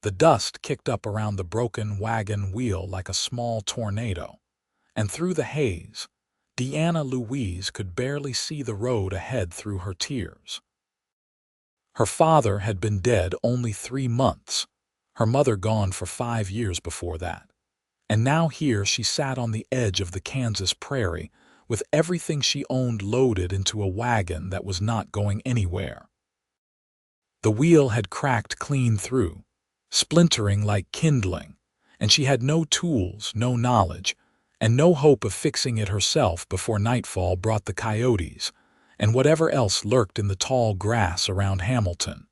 The dust kicked up around the broken wagon wheel like a small tornado, and through the haze, Deanna Louise could barely see the road ahead through her tears. Her father had been dead only 3 months, her mother gone for 5 years before that. And now here she sat on the edge of the Kansas prairie, with everything she owned loaded into a wagon that was not going anywhere. The wheel had cracked clean through, splintering like kindling, and she had no tools, no knowledge, and no hope of fixing it herself before nightfall brought the coyotes and whatever else lurked in the tall grass around Hamilton.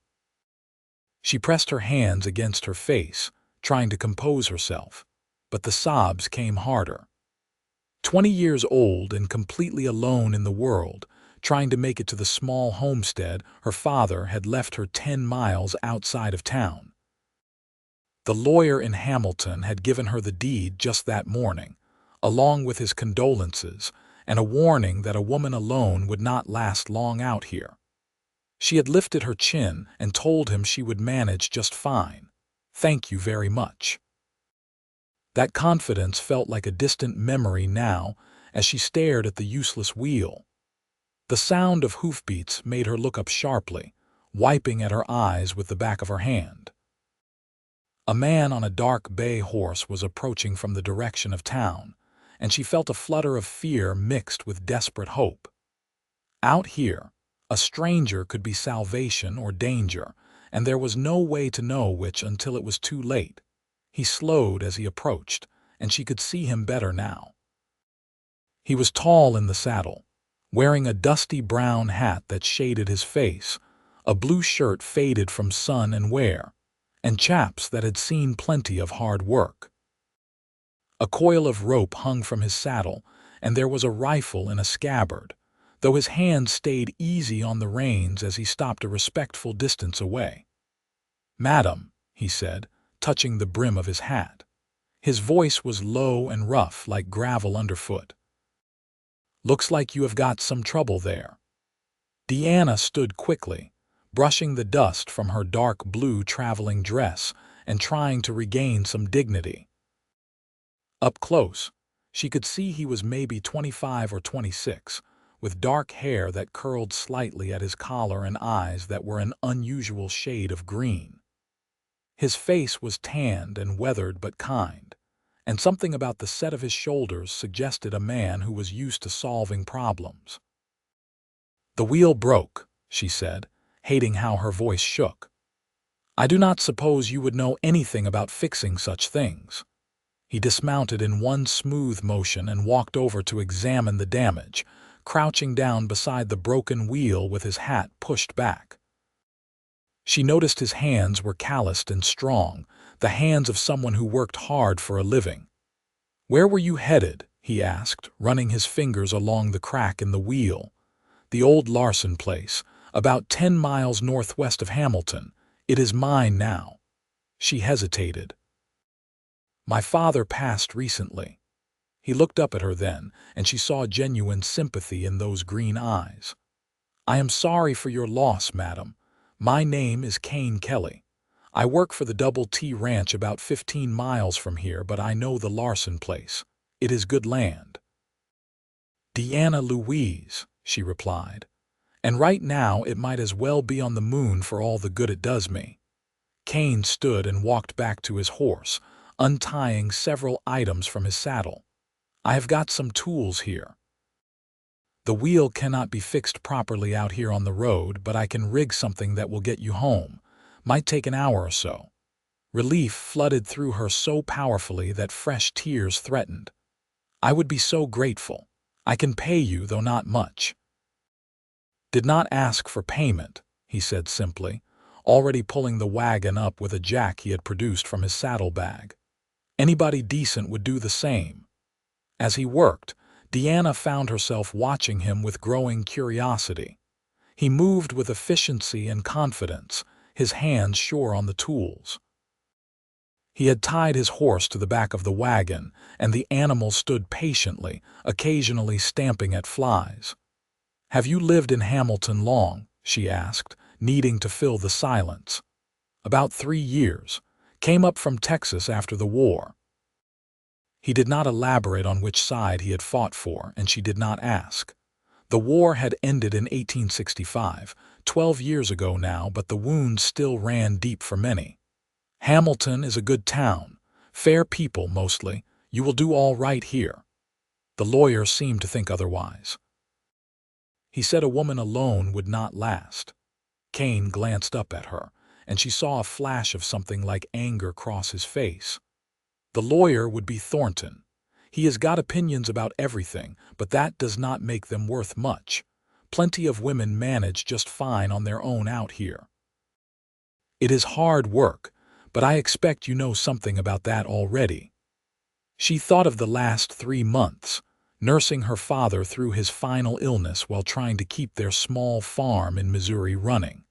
She pressed her hands against her face, trying to compose herself, but the sobs came harder. 20 years old and completely alone in the world, trying to make it to the small homestead her father had left her 10 miles outside of town. The lawyer in Hamilton had given her the deed just that morning, along with his condolences and a warning that a woman alone would not last long out here. She had lifted her chin and told him she would manage just fine. "Thank you very much." That confidence felt like a distant memory now as she stared at the useless wheel. The sound of hoofbeats made her look up sharply, wiping at her eyes with the back of her hand. A man on a dark bay horse was approaching from the direction of town, and she felt a flutter of fear mixed with desperate hope. Out here, a stranger could be salvation or danger, and there was no way to know which until it was too late. He slowed as he approached, and she could see him better now. He was tall in the saddle, wearing a dusty brown hat that shaded his face, a blue shirt faded from sun and wear, and chaps that had seen plenty of hard work. A coil of rope hung from his saddle, and there was a rifle in a scabbard, though his hand stayed easy on the reins as he stopped a respectful distance away. "Madam," he said, touching the brim of his hat. His voice was low and rough like gravel underfoot. "Looks like you have got some trouble there." Deanna stood quickly, brushing the dust from her dark blue traveling dress and trying to regain some dignity. Up close, she could see he was maybe 25 or 26, with dark hair that curled slightly at his collar and eyes that were an unusual shade of green. His face was tanned and weathered but kind, and something about the set of his shoulders suggested a man who was used to solving problems. "The wheel broke," she said, hating how her voice shook. "I do not suppose you would know anything about fixing such things." He dismounted in one smooth motion and walked over to examine the damage, crouching down beside the broken wheel with his hat pushed back. She noticed his hands were calloused and strong, the hands of someone who worked hard for a living. "Where were you headed?" he asked, running his fingers along the crack in the wheel. "The old Larson place, about 10 miles northwest of Hamilton. It is mine now." She hesitated. "My father passed recently." He looked up at her then, and she saw genuine sympathy in those green eyes. "I am sorry for your loss, madam. My name is Kane Kelley. I work for the Double T Ranch about 15 miles from here, but I know the Larson place. It is good land." "Deanna Louise," she replied. "And right now it might as well be on the moon for all the good it does me." Kane stood and walked back to his horse, untying several items from his saddle. "I have got some tools here. The wheel cannot be fixed properly out here on the road, but I can rig something that will get you home. Might take an hour or so." Relief flooded through her so powerfully that fresh tears threatened. "I would be so grateful. I can pay you, though not much." "Did not ask for payment," he said simply, already pulling the wagon up with a jack he had produced from his saddlebag. "Anybody decent would do the same." As he worked, Deanna found herself watching him with growing curiosity. He moved with efficiency and confidence, his hands sure on the tools. He had tied his horse to the back of the wagon, and the animal stood patiently, occasionally stamping at flies. "Have you lived in Hamilton long?" she asked, needing to fill the silence. "About 3 years. Came up from Texas after the war. He did not elaborate on which side he had fought for, and she did not ask. The war had ended in 1865, 12 years ago now, but the wounds still ran deep for many. Hamilton is a good town, fair people mostly. You will do all right here. The lawyer seemed to think otherwise. He said a woman alone would not last. Kane glanced up at her, and she saw a flash of something like anger cross his face. The lawyer would be Thornton. He has got opinions about everything, but that does not make them worth much. Plenty of women manage just fine on their own out here. It is hard work, but I expect you know something about that already. She thought of the last 3 months, nursing her father through his final illness while trying to keep their small farm in Missouri running.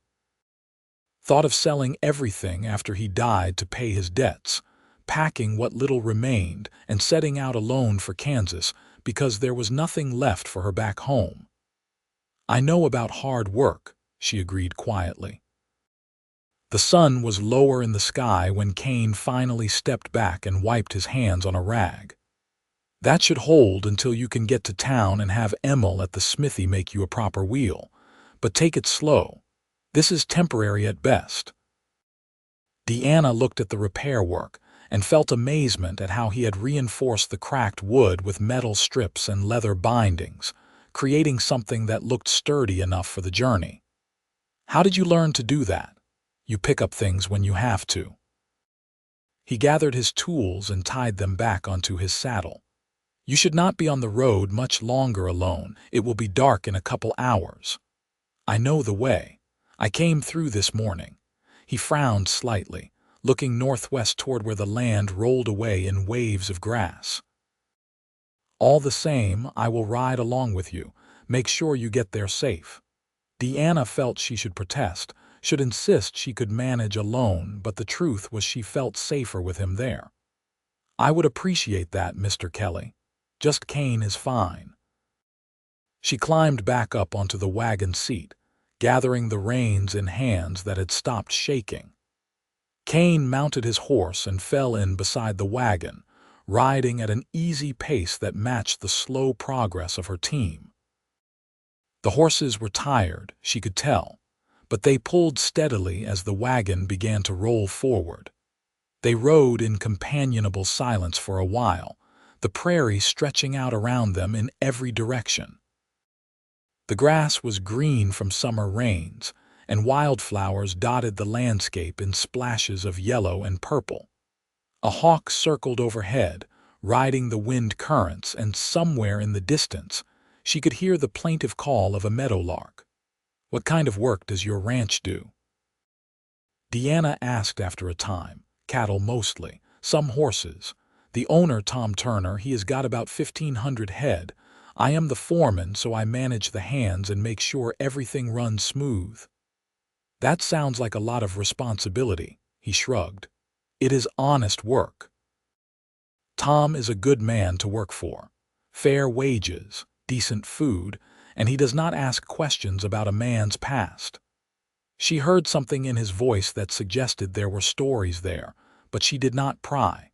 Thought of selling everything after he died to pay his debts, packing what little remained and setting out alone for Kansas because there was nothing left for her back home. I know about hard work, she agreed quietly. The sun was lower in the sky when Kane finally stepped back and wiped his hands on a rag. That should hold until you can get to town and have Emil at the smithy make you a proper wheel. But take it slow. This is temporary at best. Deanna looked at the repair work and felt amazement at how he had reinforced the cracked wood with metal strips and leather bindings, creating something that looked sturdy enough for the journey. How did you learn to do that? You pick up things when you have to. He gathered his tools and tied them back onto his saddle. You should not be on the road much longer alone. It will be dark in a couple hours. I know the way. I came through this morning. He frowned slightly, looking northwest toward where the land rolled away in waves of grass. All the same, I will ride along with you. Make sure you get there safe. Deanna felt she should protest, should insist she could manage alone, but the truth was she felt safer with him there. I would appreciate that, Mr. Kelley. Just Kane is fine. She climbed back up onto the wagon seat, gathering the reins in hands that had stopped shaking. Kane mounted his horse and fell in beside the wagon, riding at an easy pace that matched the slow progress of her team. The horses were tired, she could tell, but they pulled steadily as the wagon began to roll forward. They rode in companionable silence for a while, the prairie stretching out around them in every direction. The grass was green from summer rains, and wildflowers dotted the landscape in splashes of yellow and purple. A hawk circled overhead, riding the wind currents, and somewhere in the distance, she could hear the plaintive call of a meadowlark. What kind of work does your ranch do? Deanna asked after a time. Cattle mostly, some horses. The owner, Tom Turner, he has got about 1,500 head. I am the foreman, so I manage the hands and make sure everything runs smooth. That sounds like a lot of responsibility, he shrugged. It is honest work. Tom is a good man to work for. Fair wages, decent food, and he does not ask questions about a man's past. She heard something in his voice that suggested there were stories there, but she did not pry.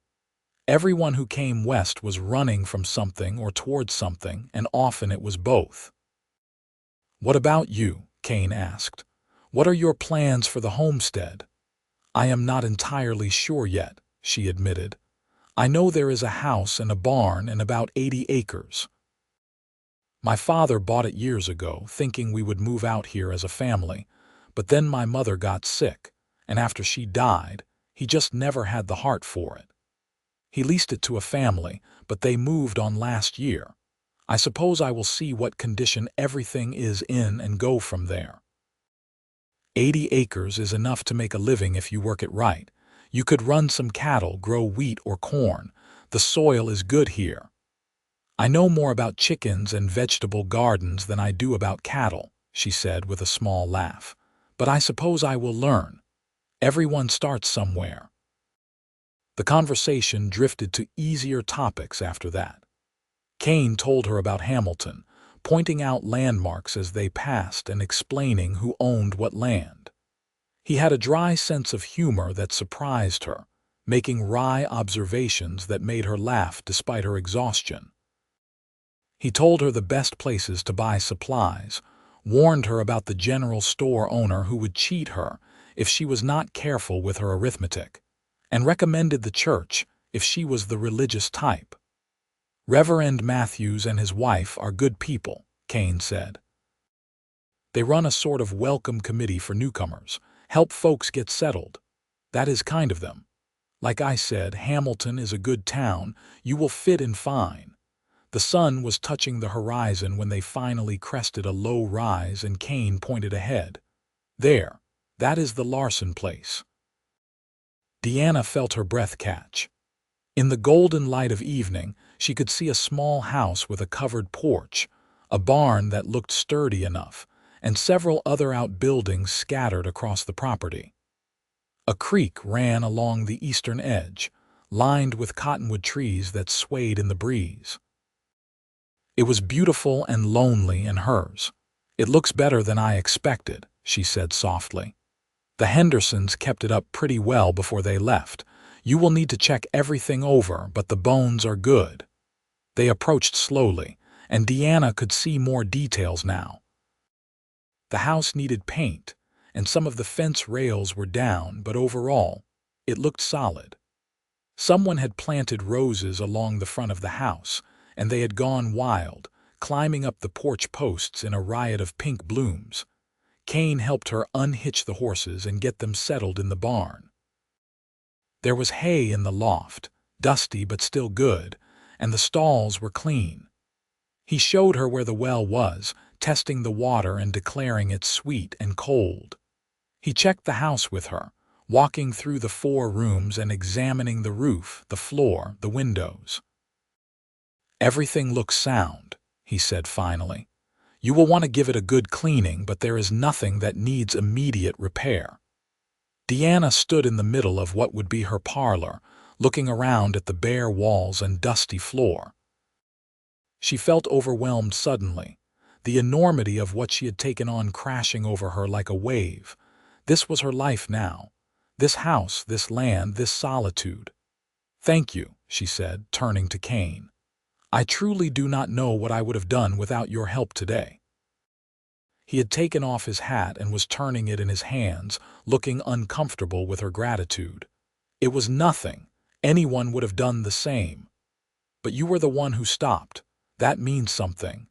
Everyone who came west was running from something or towards something, and often it was both. What about you? Kane asked. What are your plans for the homestead? I am not entirely sure yet, she admitted. I know there is a house and a barn and about 80 acres. My father bought it years ago, thinking we would move out here as a family, but then my mother got sick, and after she died, he just never had the heart for it. He leased it to a family, but they moved on last year. I suppose I will see what condition everything is in and go from there. 80 acres is enough to make a living if you work it right. You could run some cattle, grow wheat or corn. The soil is good here. I know more about chickens and vegetable gardens than I do about cattle, she said with a small laugh. But I suppose I will learn. Everyone starts somewhere. The conversation drifted to easier topics after that. Kane told her about Hamilton, pointing out landmarks as they passed and explaining who owned what land. He had a dry sense of humor that surprised her. making wry observations that made her laugh despite her exhaustion. He told her the best places to buy supplies, warned her about the general store owner who would cheat her if she was not careful with her arithmetic, and recommended the church if she was the religious type. Reverend Matthews and his wife are good people, Kane said. They run a sort of welcome committee for newcomers, help folks get settled. That is kind of them. Like I said, Hamilton is a good town, you will fit in fine. The sun was touching the horizon when they finally crested a low rise and Kane pointed ahead. There, that is the Larson place. Deanna felt her breath catch. In the golden light of evening, she could see a small house with a covered porch, a barn that looked sturdy enough, and several other outbuildings scattered across the property. A creek ran along the eastern edge, lined with cottonwood trees that swayed in the breeze. It was beautiful and lonely and hers. It looks better than I expected, she said softly. The Hendersons kept it up pretty well before they left. You will need to check everything over, but the bones are good. They approached slowly, and Deanna could see more details now. The house needed paint, and some of the fence rails were down, but overall, it looked solid. Someone had planted roses along the front of the house, and they had gone wild, climbing up the porch posts in a riot of pink blooms. Kane helped her unhitch the horses and get them settled in the barn. There was hay in the loft, dusty but still good, and the stalls were clean. He showed her where the well was, testing the water and declaring it sweet and cold. He checked the house with her, walking through the 4 rooms and examining the roof, the floor, the windows. Everything looks sound, he said finally. You will want to give it a good cleaning, but there is nothing that needs immediate repair. Deanna stood in the middle of what would be her parlor, looking around at the bare walls and dusty floor. She felt overwhelmed suddenly, the enormity of what she had taken on crashing over her like a wave. This was her life now. This house, this land, this solitude. Thank you, she said, turning to Kane. I truly do not know what I would have done without your help today. He had taken off his hat and was turning it in his hands, looking uncomfortable with her gratitude. It was nothing. Anyone would have done the same. But you were the one who stopped. That means something.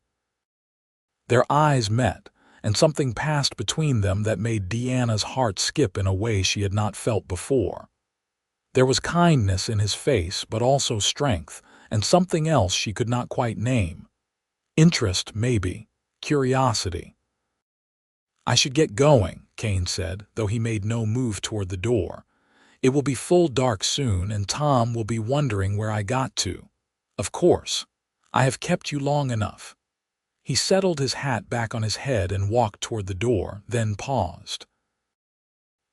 Their eyes met, and something passed between them that made Deanna's heart skip in a way she had not felt before. There was kindness in his face, but also strength, and something else she could not quite name. Interest, maybe. Curiosity. I should get going, Kane said, though he made no move toward the door. It will be full dark soon, and Tom will be wondering where I got to. Of course. I have kept you long enough. He settled his hat back on his head and walked toward the door, then paused.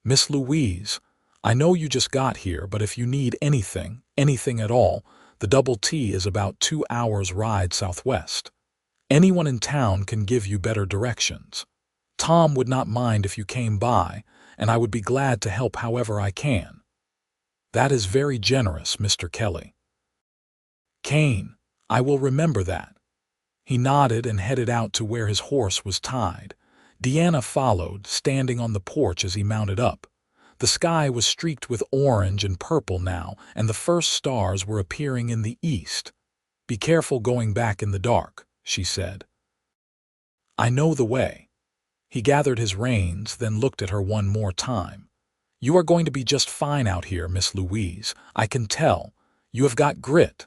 Miss Louise, I know you just got here, but if you need anything at all, the Double T is about 2 hours' ride southwest. Anyone in town can give you better directions. Tom would not mind if you came by, and I would be glad to help however I can. That is very generous, Mr. Kelley. Kane, I will remember that. He nodded and headed out to where his horse was tied. Deanna followed, standing on the porch as he mounted up. The sky was streaked with orange and purple now, and the first stars were appearing in the east. Be careful going back in the dark, she said. I know the way. He gathered his reins, then looked at her one more time. You are going to be just fine out here, Miss Louise. I can tell. You have got grit.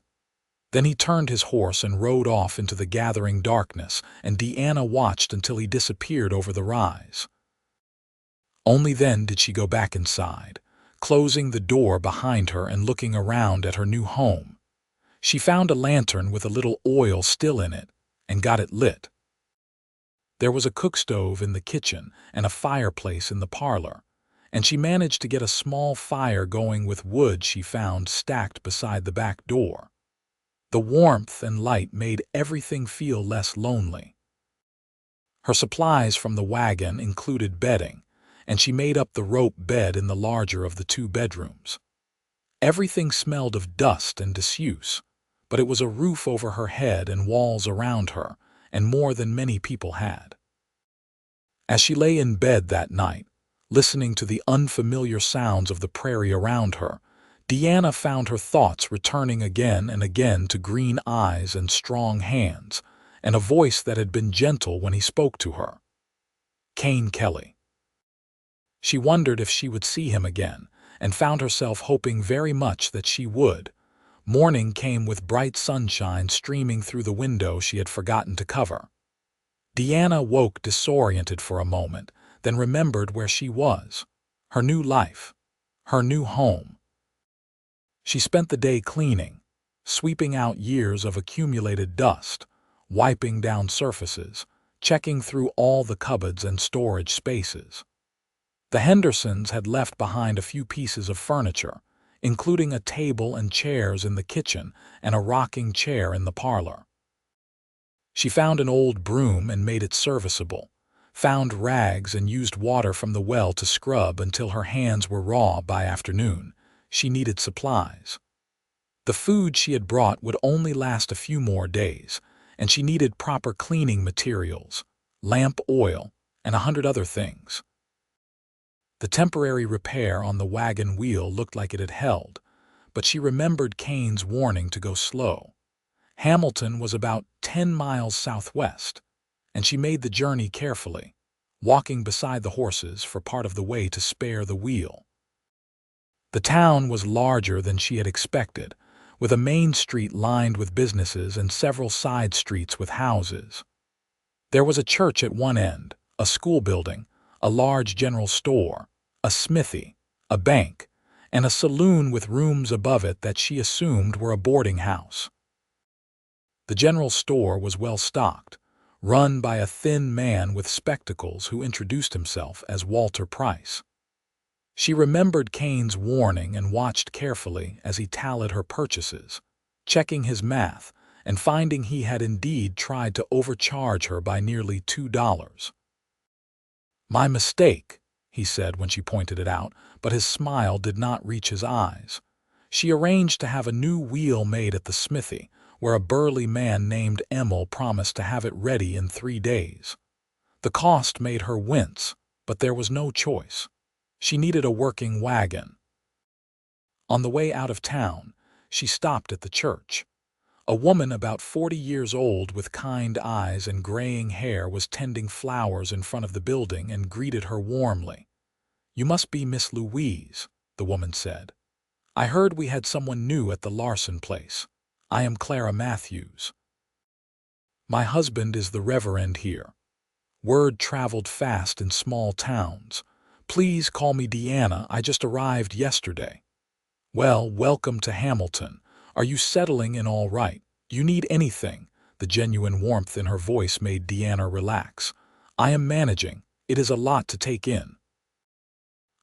Then he turned his horse and rode off into the gathering darkness, and Deanna watched until he disappeared over the rise. Only then did she go back inside, closing the door behind her and looking around at her new home. She found a lantern with a little oil still in it and got it lit. There was a cook stove in the kitchen and a fireplace in the parlor, and she managed to get a small fire going with wood she found stacked beside the back door. The warmth and light made everything feel less lonely. Her supplies from the wagon included bedding, and she made up the rope bed in the larger of the 2 bedrooms. Everything smelled of dust and disuse, but it was a roof over her head and walls around her, and more than many people had. As she lay in bed that night, listening to the unfamiliar sounds of the prairie around her, Deanna found her thoughts returning again and again to green eyes and strong hands, and a voice that had been gentle when he spoke to her. Kane Kelley. She wondered if she would see him again, and found herself hoping very much that she would. Morning came with bright sunshine streaming through the window she had forgotten to cover. Deanna woke disoriented for a moment, then remembered where she was. Her new life. Her new home. She spent the day cleaning, sweeping out years of accumulated dust, wiping down surfaces, checking through all the cupboards and storage spaces. The Hendersons had left behind a few pieces of furniture, including a table and chairs in the kitchen and a rocking chair in the parlor. She found an old broom and made it serviceable, found rags and used water from the well to scrub until her hands were raw by afternoon. She needed supplies. The food she had brought would only last a few more days, and she needed proper cleaning materials, lamp oil, and 100 other things. The temporary repair on the wagon wheel looked like it had held, but she remembered Kane's warning to go slow. Hamilton was about 10 miles southwest, and she made the journey carefully, walking beside the horses for part of the way to spare the wheel. The town was larger than she had expected, with a main street lined with businesses and several side streets with houses. There was a church at one end, a school building, a large general store, a smithy, a bank, and a saloon with rooms above it that she assumed were a boarding house. The general store was well stocked, run by a thin man with spectacles who introduced himself as Walter Price. She remembered Kane's warning and watched carefully as he tallied her purchases, checking his math and finding he had indeed tried to overcharge her by nearly $2. "My mistake," he said when she pointed it out, but his smile did not reach his eyes. She arranged to have a new wheel made at the smithy, where a burly man named Emil promised to have it ready in 3 days. The cost made her wince, but there was no choice. She needed a working wagon. On the way out of town, she stopped at the church. A woman about 40 years old with kind eyes and graying hair was tending flowers in front of the building and greeted her warmly. "You must be Miss Louise," the woman said. "I heard we had someone new at the Larson place. I am Clara Matthews. My husband is the Reverend here. Word traveled fast in small towns. Please call me Deanna. I just arrived yesterday." "Well, welcome to Hamilton. Are you settling in all right? Do you need anything?" The genuine warmth in her voice made Deanna relax. "I am managing. It is a lot to take in."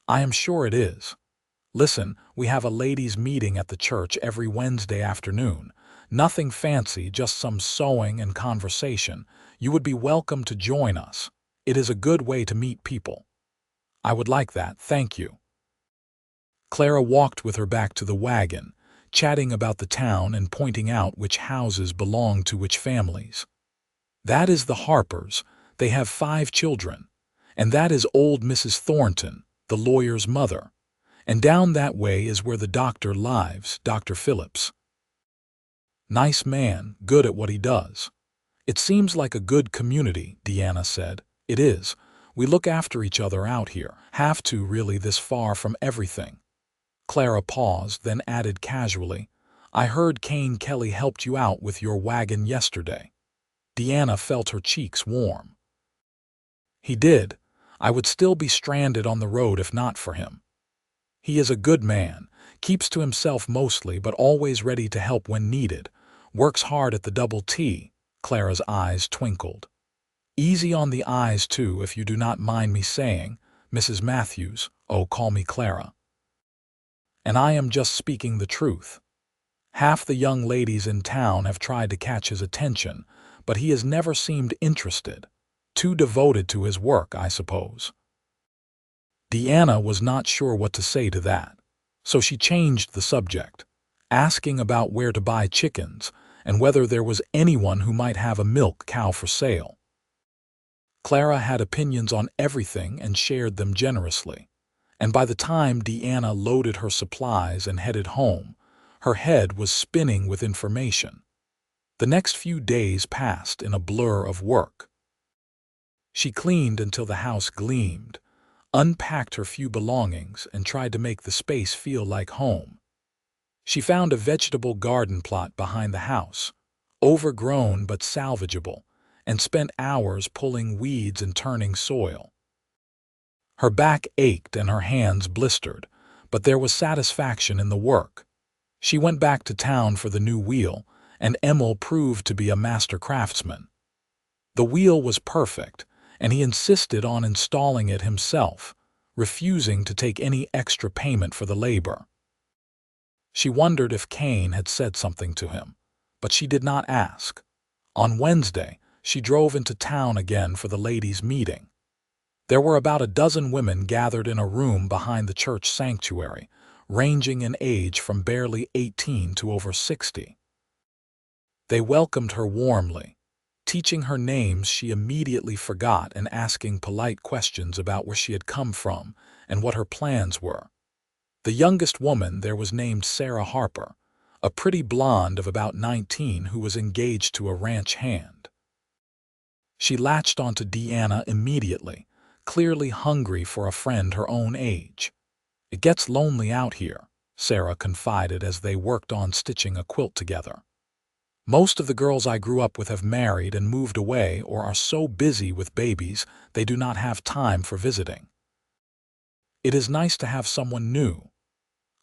"I am sure it is. Listen, we have a ladies' meeting at the church every Wednesday afternoon. Nothing fancy, just some sewing and conversation. You would be welcome to join us. It is a good way to meet people." "I would like that, thank you." Clara walked with her back to the wagon, chatting about the town and pointing out which houses belonged to which families. "That is the Harpers. They have 5 children. And that is old Mrs. Thornton, the lawyer's mother. And down that way is where the doctor lives, Dr. Phillips. Nice man, good at what he does." "It seems like a good community," Deanna said. "It is. We look after each other out here. Have to, really, this far from everything." Clara paused, then added casually, "I heard Kane Kelley helped you out with your wagon yesterday." Deanna felt her cheeks warm. "He did. I would still be stranded on the road if not for him. He is a good man, keeps to himself mostly but always ready to help when needed, works hard at the Double T." Clara's eyes twinkled. "Easy on the eyes, too, if you do not mind me saying, Mrs. Matthews. Oh, call me Clara. And I am just speaking the truth. Half the young ladies in town have tried to catch his attention, but he has never seemed interested. Too devoted to his work, I suppose." Deanna was not sure what to say to that. So she changed the subject, asking about where to buy chickens and whether there was anyone who might have a milk cow for sale. Clara had opinions on everything and shared them generously, and by the time Deanna loaded her supplies and headed home, her head was spinning with information. The next few days passed in a blur of work. She cleaned until the house gleamed, unpacked her few belongings, and tried to make the space feel like home. She found a vegetable garden plot behind the house, overgrown but salvageable, and spent hours pulling weeds and turning soil. Her back ached and her hands blistered, but there was satisfaction in the work. She went back to town for the new wheel, and Emil proved to be a master craftsman. The wheel was perfect, and he insisted on installing it himself, refusing to take any extra payment for the labor. She wondered if Kane had said something to him, but she did not ask. On Wednesday, she drove into town again for the ladies' meeting. There were about a dozen women gathered in a room behind the church sanctuary, ranging in age from barely 18 to over 60. They welcomed her warmly, teaching her names she immediately forgot and asking polite questions about where she had come from and what her plans were. The youngest woman there was named Sarah Harper, a pretty blonde of about 19 who was engaged to a ranch hand. She latched onto Deanna immediately, clearly hungry for a friend her own age. "It gets lonely out here," Sarah confided as they worked on stitching a quilt together. "Most of the girls I grew up with have married and moved away or are so busy with babies they do not have time for visiting. It is nice to have someone new."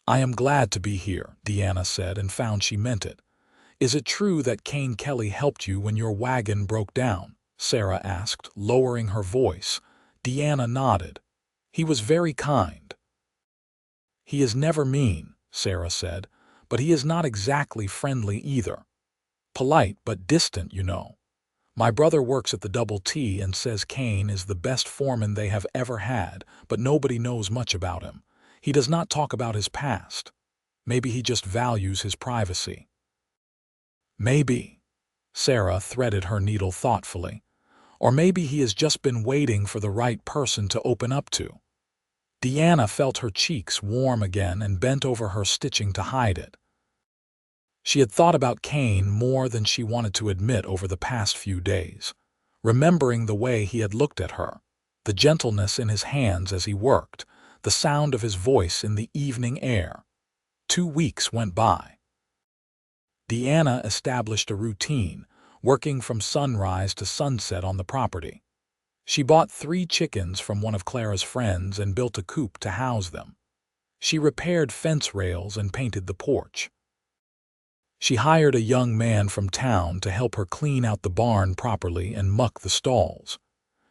"I am glad to be here," Deanna said, and found she meant it. "Is it true that Kane Kelley helped you when your wagon broke down?" Sarah asked, lowering her voice. Deanna nodded. "He was very kind." "He is never mean," Sarah said, "but he is not exactly friendly either. Polite but distant, you know. My brother works at the Double T and says Kane is the best foreman they have ever had, but nobody knows much about him. He does not talk about his past. Maybe he just values his privacy." "Maybe." Sarah threaded her needle thoughtfully. "Or maybe he has just been waiting for the right person to open up to." Deanna felt her cheeks warm again and bent over her stitching to hide it. She had thought about Kane more than she wanted to admit over the past few days, remembering the way he had looked at her, the gentleness in his hands as he worked, the sound of his voice in the evening air. 2 weeks went by. Deanna established a routine, working from sunrise to sunset on the property. She bought 3 chickens from one of Clara's friends and built a coop to house them. She repaired fence rails and painted the porch. She hired a young man from town to help her clean out the barn properly and muck the stalls.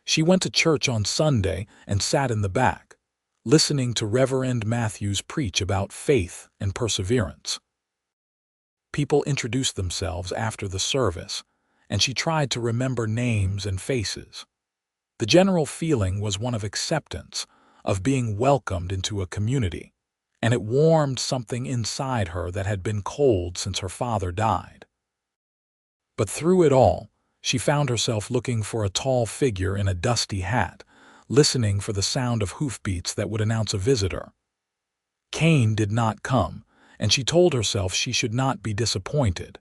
She went to church on Sunday and sat in the back, listening to Reverend Matthews preach about faith and perseverance. People introduced themselves after the service, and she tried to remember names and faces. The general feeling was one of acceptance, of being welcomed into a community, and it warmed something inside her that had been cold since her father died. But through it all, she found herself looking for a tall figure in a dusty hat, listening for the sound of hoofbeats that would announce a visitor. Kane did not come, and she told herself she should not be disappointed.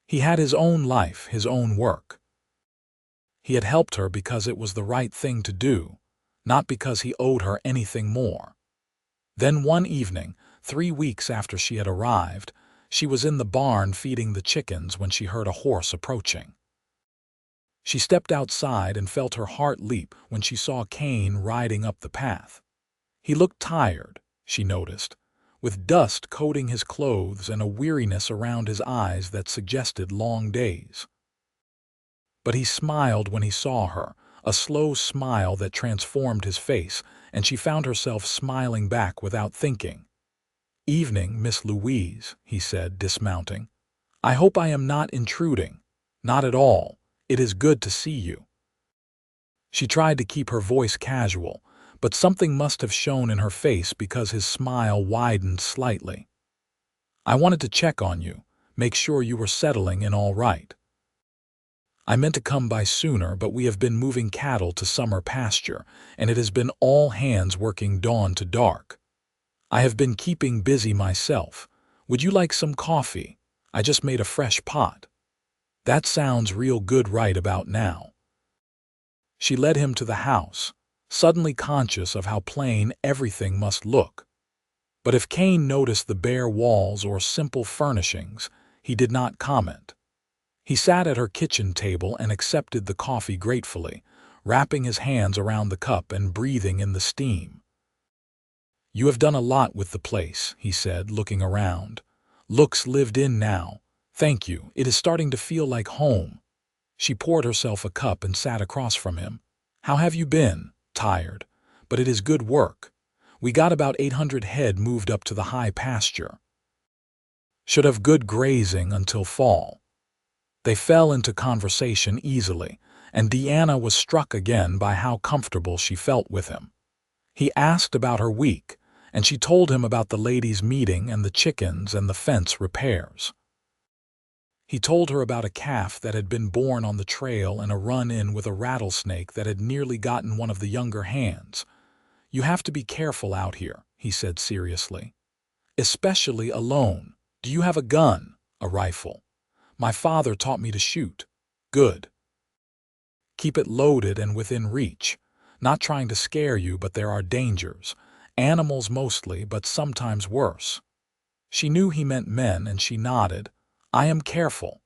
He had his own life, his own work. He had helped her because it was the right thing to do, not because he owed her anything more. Then one evening, 3 weeks after she had arrived, she was in the barn feeding the chickens when she heard a horse approaching. She stepped outside and felt her heart leap when she saw Kane riding up the path. He looked tired, she noticed, with dust coating his clothes and a weariness around his eyes that suggested long days. But he smiled when he saw her, a slow smile that transformed his face, and she found herself smiling back without thinking. "Evening, Miss Louise," he said, dismounting. "I hope I am not intruding." "Not at all. It is good to see you." She tried to keep her voice casual, but something must have shown in her face because his smile widened slightly. "I wanted to check on you, make sure you were settling in all right. I meant to come by sooner, but we have been moving cattle to summer pasture, and it has been all hands working dawn to dark. I have been keeping busy myself. Would you like some coffee? I just made a fresh pot." "That sounds real good right about now." She led him to the house, suddenly conscious of how plain everything must look. But if Kane noticed the bare walls or simple furnishings, he did not comment. He sat at her kitchen table and accepted the coffee gratefully, wrapping his hands around the cup and breathing in the steam. "You have done a lot with the place," he said, looking around. "Looks lived in now. Thank you. It is starting to feel like home." She poured herself a cup and sat across from him. "How have you been?" "Tired. But it is good work. We got about 800 head moved up to the high pasture. Should have good grazing until fall." They fell into conversation easily, and Deanna was struck again by how comfortable she felt with him. He asked about her week, and she told him about the ladies' meeting and the chickens and the fence repairs. He told her about a calf that had been born on the trail and a run-in with a rattlesnake that had nearly gotten one of the younger hands. "You have to be careful out here," he said seriously. "Especially alone. Do you have a gun?" "A rifle. My father taught me to shoot." "Good. Keep it loaded and within reach. Not trying to scare you, but there are dangers. Animals mostly, but sometimes worse." She knew he meant men, and she nodded. "I am careful."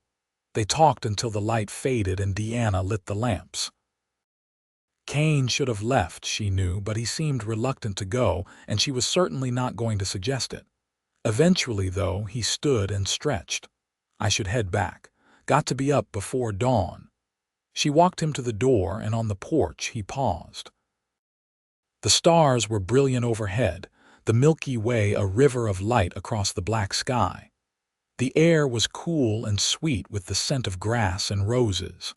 They talked until the light faded and Deanna lit the lamps. Kane should have left, she knew, but he seemed reluctant to go, and she was certainly not going to suggest it. Eventually, though, he stood and stretched. "I should head back. Got to be up before dawn." She walked him to the door, and on the porch he paused. The stars were brilliant overhead, the Milky Way a river of light across the black sky. The air was cool and sweet with the scent of grass and roses.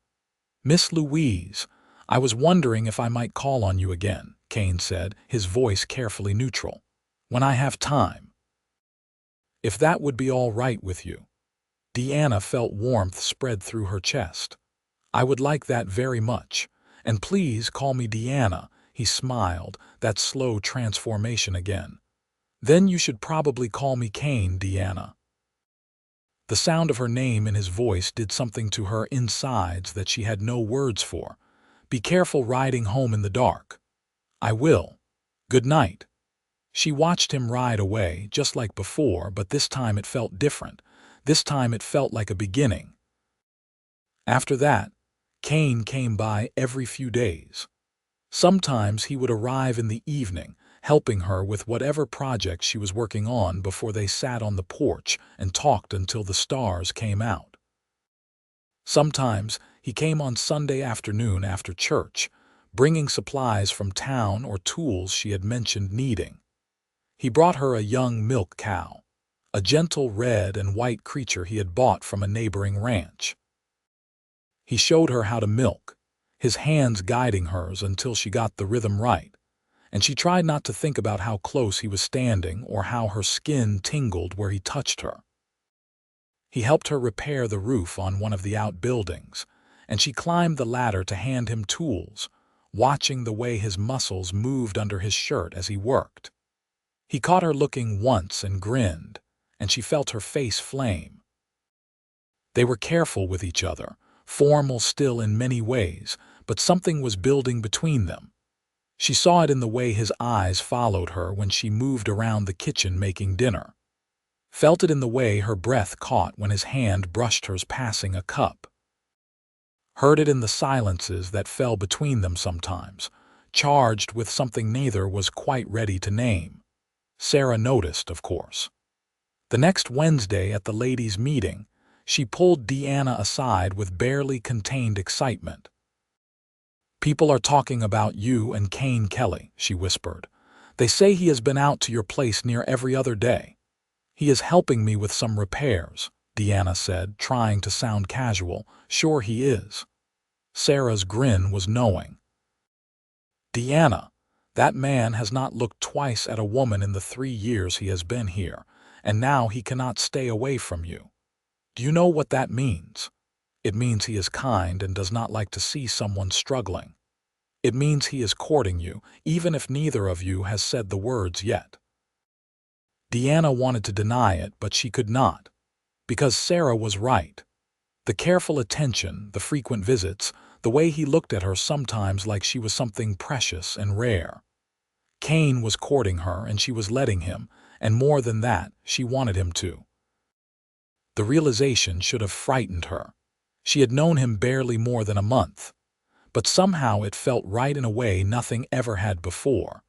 "Miss Louise, I was wondering if I might call on you again," Kane said, his voice carefully neutral. "When I have time. If that would be all right with you." Deanna felt warmth spread through her chest. "I would like that very much. And please call me Deanna," he smiled, that slow transformation again. "Then you should probably call me Kane, Deanna." The sound of her name in his voice did something to her insides that she had no words for. "Be careful riding home in the dark." "I will. Good night." She watched him ride away, just like before, but this time it felt different. This time it felt like a beginning. After that, Kane came by every few days. Sometimes he would arrive in the evening, helping her with whatever project she was working on before they sat on the porch and talked until the stars came out. Sometimes he came on Sunday afternoon after church, bringing supplies from town or tools she had mentioned needing. He brought her a young milk cow, a gentle red and white creature he had bought from a neighboring ranch. He showed her how to milk, his hands guiding hers until she got the rhythm right, and she tried not to think about how close he was standing or how her skin tingled where he touched her. He helped her repair the roof on one of the outbuildings, and she climbed the ladder to hand him tools, watching the way his muscles moved under his shirt as he worked. He caught her looking once and grinned, and she felt her face flame. They were careful with each other, formal still in many ways, but something was building between them. She saw it in the way his eyes followed her when she moved around the kitchen making dinner. Felt it in the way her breath caught when his hand brushed hers passing a cup. Heard it in the silences that fell between them sometimes, charged with something neither was quite ready to name. Sarah noticed, of course. The next Wednesday at the ladies' meeting, she pulled Deanna aside with barely contained excitement. "People are talking about you and Kane Kelley," she whispered. "They say he has been out to your place near every other day." "He is helping me with some repairs," Deanna said, trying to sound casual. "Sure he is." Sarah's grin was knowing. "Deanna, That man has not looked twice at a woman in the 3 years he has been here, and now he cannot stay away from you. Do you know what that means? It means he is kind and does not like to see someone struggling. It means he is courting you, even if neither of you has said the words yet. Deanna wanted to deny it, but she could not, because Sarah was right. The careful attention, the frequent visits, the way he looked at her sometimes like she was something precious and rare. Kane was courting her, and she was letting him, and more than that, she wanted him to. The realization should have frightened her. She had known him barely more than a month, but somehow it felt right in a way nothing ever had before,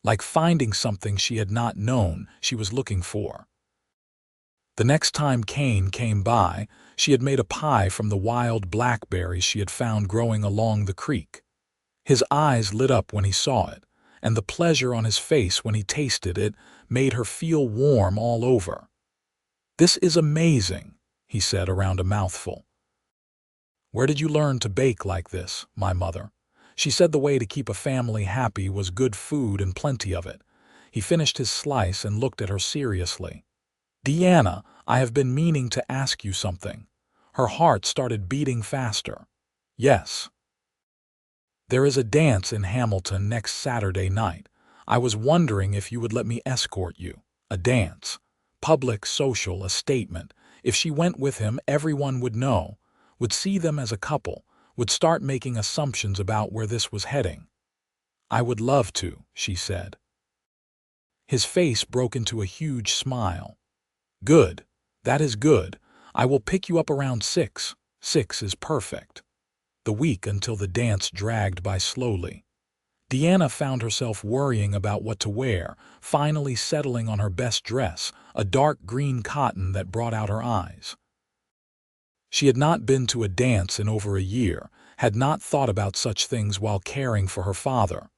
like finding something she had not known she was looking for. The next time Kane came by, she had made a pie from the wild blackberries she had found growing along the creek. His eyes lit up when he saw it, and the pleasure on his face when he tasted it made her feel warm all over. "This is amazing," he said around a mouthful. "Where did you learn to bake like this, my mother?" She said the way to keep a family happy was good food and plenty of it. He finished his slice and looked at her seriously. "Deanna, I have been meaning to ask you something." Her heart started beating faster. "Yes." "There is a dance in Hamilton next Saturday night. I was wondering if you would let me escort you. A dance. Public, social, a statement. If she went with him, everyone would know, would see them as a couple, would start making assumptions about where this was heading." "I would love to," she said. His face broke into a huge smile. "Good. That is good. I will pick you up around 6. 6 is perfect." The week until the dance dragged by slowly. Deanna found herself worrying about what to wear, finally settling on her best dress, a dark green cotton that brought out her eyes. She had not been to a dance in over a year, had not thought about such things while caring for her father.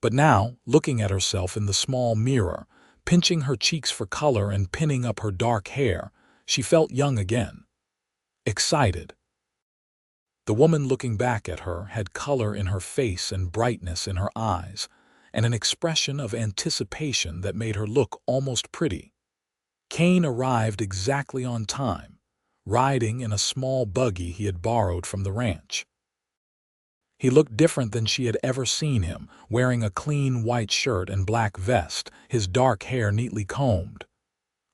But now, looking at herself in the small mirror, pinching her cheeks for color and pinning up her dark hair, she felt young again. Excited. The woman looking back at her had color in her face and brightness in her eyes, and an expression of anticipation that made her look almost pretty. Kane arrived exactly on time, riding in a small buggy he had borrowed from the ranch. He looked different than she had ever seen him, wearing a clean white shirt and black vest, his dark hair neatly combed.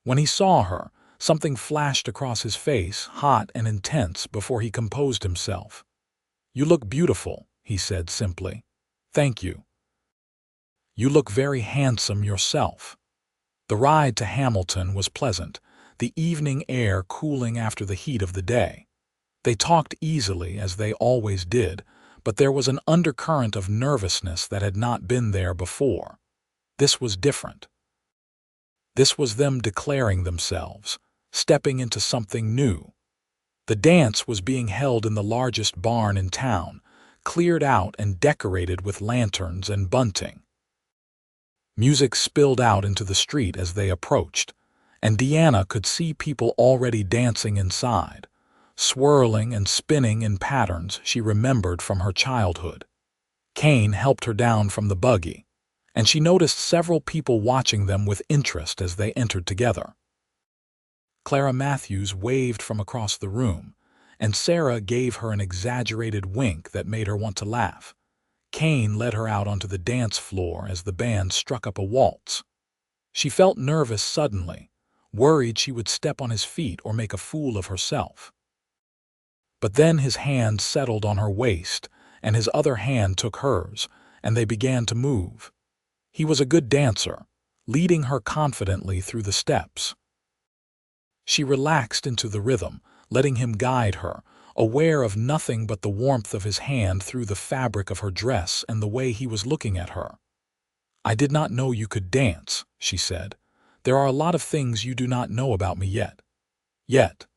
When he saw her, something flashed across his face, hot and intense, before he composed himself. "You look beautiful," he said simply. "Thank you. You look very handsome yourself." The ride to Hamilton was pleasant, the evening air cooling after the heat of the day. They talked easily, as they always did, but there was an undercurrent of nervousness that had not been there before. This was different. This was them declaring themselves, stepping into something new. The dance was being held in the largest barn in town, cleared out and decorated with lanterns and bunting. Music spilled out into the street as they approached, and Deanna could see people already dancing inside, swirling and spinning in patterns she remembered from her childhood. Kane helped her down from the buggy, and she noticed several people watching them with interest as they entered together. Clara Matthews waved from across the room, and Sarah gave her an exaggerated wink that made her want to laugh. Kane led her out onto the dance floor as the band struck up a waltz. She felt nervous suddenly, worried she would step on his feet or make a fool of herself. But then his hand settled on her waist, and his other hand took hers, and they began to move. He was a good dancer, leading her confidently through the steps. She relaxed into the rhythm, letting him guide her, aware of nothing but the warmth of his hand through the fabric of her dress and the way he was looking at her. "I did not know you could dance," she said. "There are a lot of things you do not know about me yet." "Yet."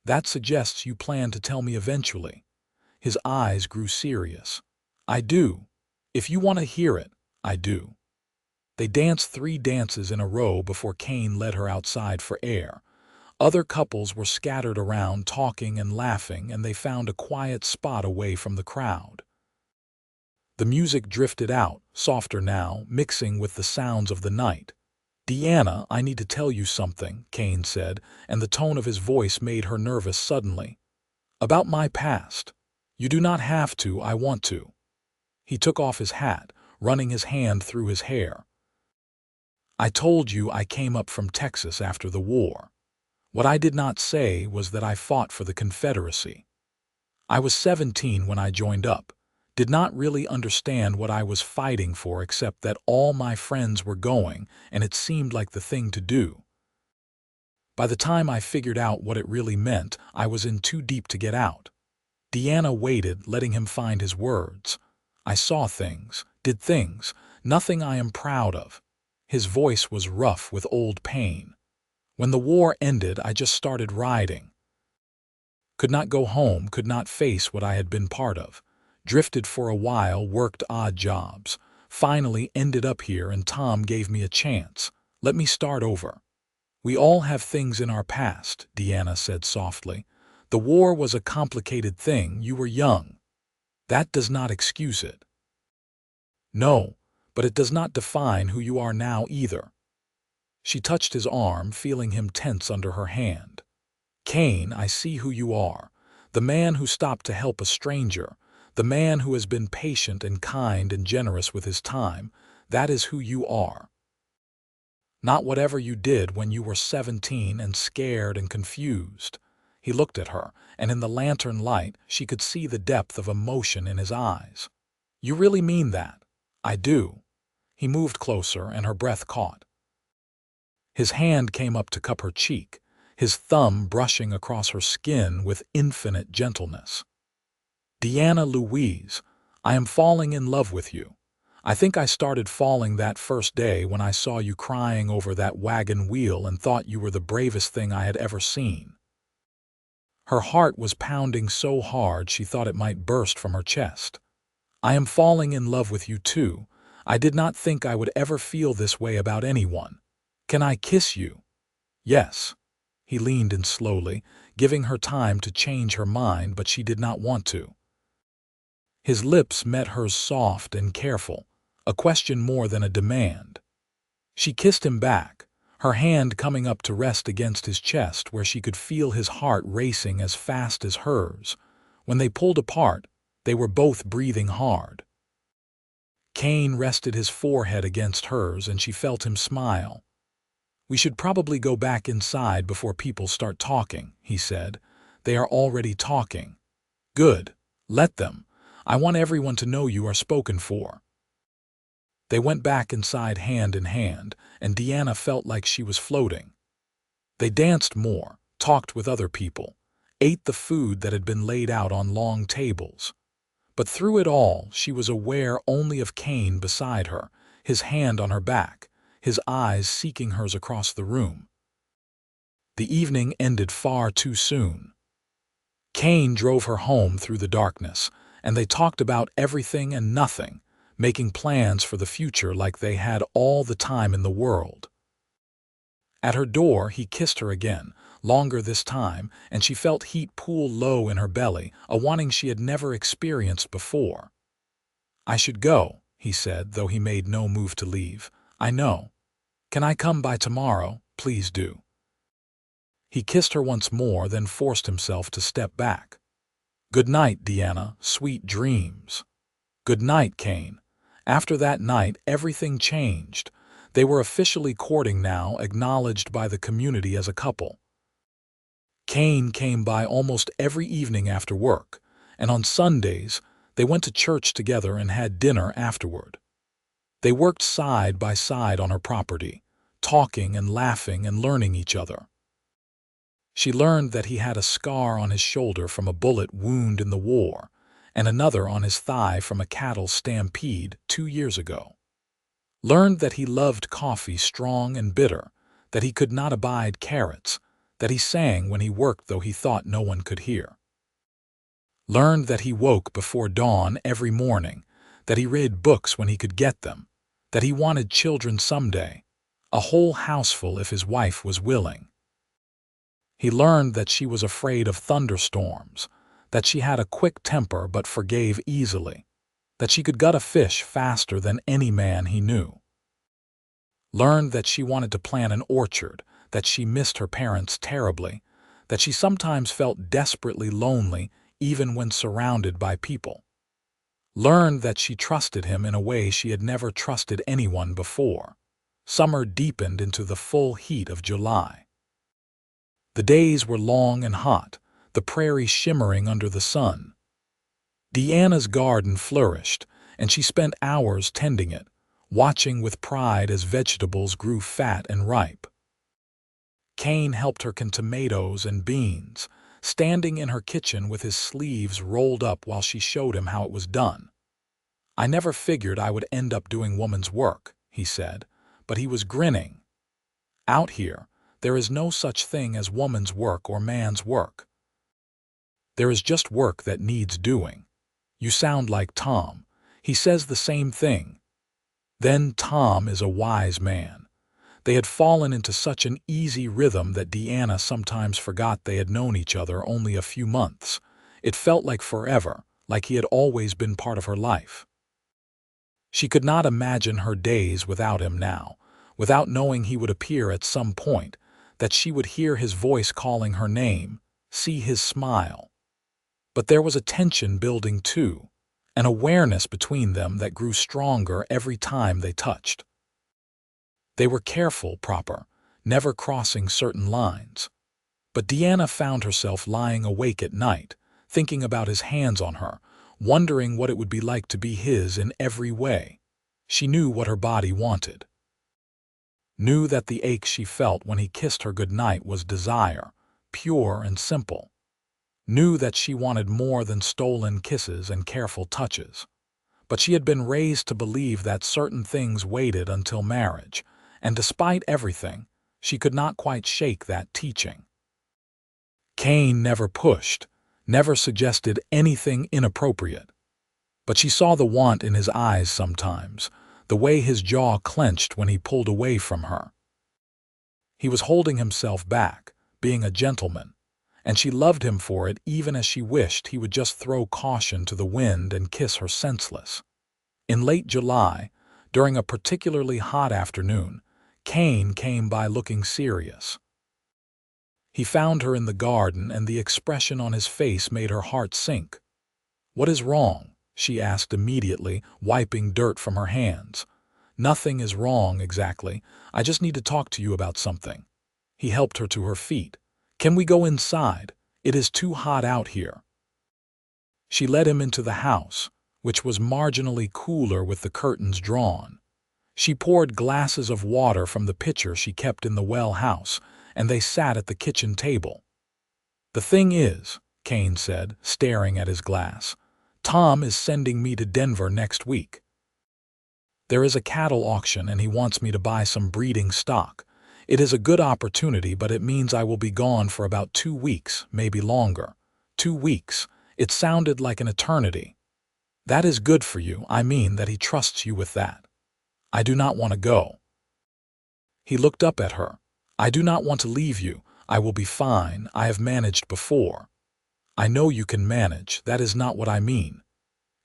"That suggests you plan to tell me eventually." His eyes grew serious. "I do. If you want to hear it, I do." They danced 3 dances in a row before Kane led her outside for air. Other couples were scattered around talking and laughing, and they found a quiet spot away from the crowd. The music drifted out, softer now, mixing with the sounds of the night. "Deanna, I need to tell you something," Kane said, and the tone of his voice made her nervous suddenly. "About my past. You do not have to, I want to." He took off his hat, running his hand through his hair. "I told you I came up from Texas after the war. What I did not say was that I fought for the Confederacy. I was 17 when I joined up, did not really understand what I was fighting for except that all my friends were going and it seemed like the thing to do. By the time I figured out what it really meant, I was in too deep to get out." Deanna waited, letting him find his words. "I saw things, did things, nothing I am proud of." His voice was rough with old pain. "When the war ended, I just started riding. Could not go home, could not face what I had been part of. Drifted for a while, worked odd jobs. Finally ended up here and Tom gave me a chance. Let me start over." "We all have things in our past," Deanna said softly. "The war was a complicated thing, you were young. That does not excuse it." "No, but it does not define who you are now either." She touched his arm, feeling him tense under her hand. "Kane, I see who you are. The man who stopped to help a stranger. The man who has been patient and kind and generous with his time. That is who you are. Not whatever you did when you were 17 and scared and confused." He looked at her, and in the lantern light she could see the depth of emotion in his eyes. "You really mean that?" "I do." He moved closer, and her breath caught. His hand came up to cup her cheek, his thumb brushing across her skin with infinite gentleness. "Deanna Louise, I am falling in love with you. I think I started falling that first day when I saw you crying over that wagon wheel and thought you were the bravest thing I had ever seen." Her heart was pounding so hard she thought it might burst from her chest. "I am falling in love with you too. I did not think I would ever feel this way about anyone. Can I kiss you?" "Yes." He leaned in slowly, giving her time to change her mind, but she did not want to. His lips met hers soft and careful, a question more than a demand. She kissed him back, her hand coming up to rest against his chest where she could feel his heart racing as fast as hers. When they pulled apart, they were both breathing hard. Kane rested his forehead against hers and she felt him smile. "We should probably go back inside before people start talking," he said. "They are already talking." "Good. Let them. I want everyone to know you are spoken for." They went back inside hand in hand, and Deanna felt like she was floating. They danced more, talked with other people, ate the food that had been laid out on long tables. But through it all, she was aware only of Kane beside her, his hand on her back, his eyes seeking hers across the room. The evening ended far too soon. Kane drove her home through the darkness, and they talked about everything and nothing, making plans for the future like they had all the time in the world. At her door, he kissed her again, longer this time, and she felt heat pool low in her belly, a wanting she had never experienced before. "I should go," he said, though he made no move to leave. "I know. Can I come by tomorrow? Please do." He kissed her once more, then forced himself to step back. "Good night, Deanna. Sweet dreams." "Good night, Kane." After that night, everything changed. They were officially courting now, acknowledged by the community as a couple. Kane came by almost every evening after work, and on Sundays, they went to church together and had dinner afterward. They worked side by side on her property, talking and laughing and learning each other. She learned that he had a scar on his shoulder from a bullet wound in the war, and another on his thigh from a cattle stampede 2 years ago. Learned that he loved coffee strong and bitter, that he could not abide carrots, that he sang when he worked though he thought no one could hear. Learned that he woke before dawn every morning, that he read books when he could get them, that he wanted children someday, a whole houseful if his wife was willing. He learned that she was afraid of thunderstorms, that she had a quick temper but forgave easily. that she could gut a fish faster than any man he knew. Learned that she wanted to plant an orchard, that she missed her parents terribly, that she sometimes felt desperately lonely even when surrounded by people. Learned that she trusted him in a way she had never trusted anyone before. Summer deepened into the full heat of July. The days were long and hot, the prairie shimmering under the sun. Deanna's garden flourished, and she spent hours tending it, watching with pride as vegetables grew fat and ripe. Kane helped her can tomatoes and beans, standing in her kitchen with his sleeves rolled up while she showed him how it was done. "I never figured I would end up doing woman's work," he said, but he was grinning. "Out here, there is no such thing as woman's work or man's work. There is just work that needs doing. You sound like Tom. He says the same thing." Then Tom is a wise man. They had fallen into such an easy rhythm that Deanna sometimes forgot they had known each other only a few months. It felt like forever, like he had always been part of her life. She could not imagine her days without him now, without knowing he would appear at some point, that she would hear his voice calling her name, see his smile. But there was a tension building too, an awareness between them that grew stronger every time they touched. They were careful, proper, never crossing certain lines. But Deanna found herself lying awake at night, thinking about his hands on her, wondering what it would be like to be his in every way. She knew what her body wanted. Knew that the ache she felt when he kissed her goodnight was desire, pure and simple. Knew that she wanted more than stolen kisses and careful touches. But she had been raised to believe that certain things waited until marriage, and despite everything, she could not quite shake that teaching. Kane never pushed, never suggested anything inappropriate. But she saw the want in his eyes sometimes, the way his jaw clenched when he pulled away from her. He was holding himself back, being a gentleman, and she loved him for it even as she wished he would just throw caution to the wind and kiss her senseless. In late July, during a particularly hot afternoon, Kane came by looking serious. He found her in the garden, and the expression on his face made her heart sink. "What is wrong?" she asked immediately, wiping dirt from her hands. "Nothing is wrong exactly. I just need to talk to you about something." He helped her to her feet. "Can we go inside? It is too hot out here." She led him into the house, which was marginally cooler with the curtains drawn. She poured glasses of water from the pitcher she kept in the well house, and they sat at the kitchen table. "The thing is," Kane said, staring at his glass, "Tom is sending me to Denver next week. There is a cattle auction and he wants me to buy some breeding stock. It is a good opportunity, but it means I will be gone for about 2 weeks, maybe longer. 2 weeks. It sounded like an eternity. That is good for you. I mean that he trusts you with that. I do not want to go." He looked up at her. "I do not want to leave you. I will be fine. I have managed before." "I know you can manage. That is not what I mean."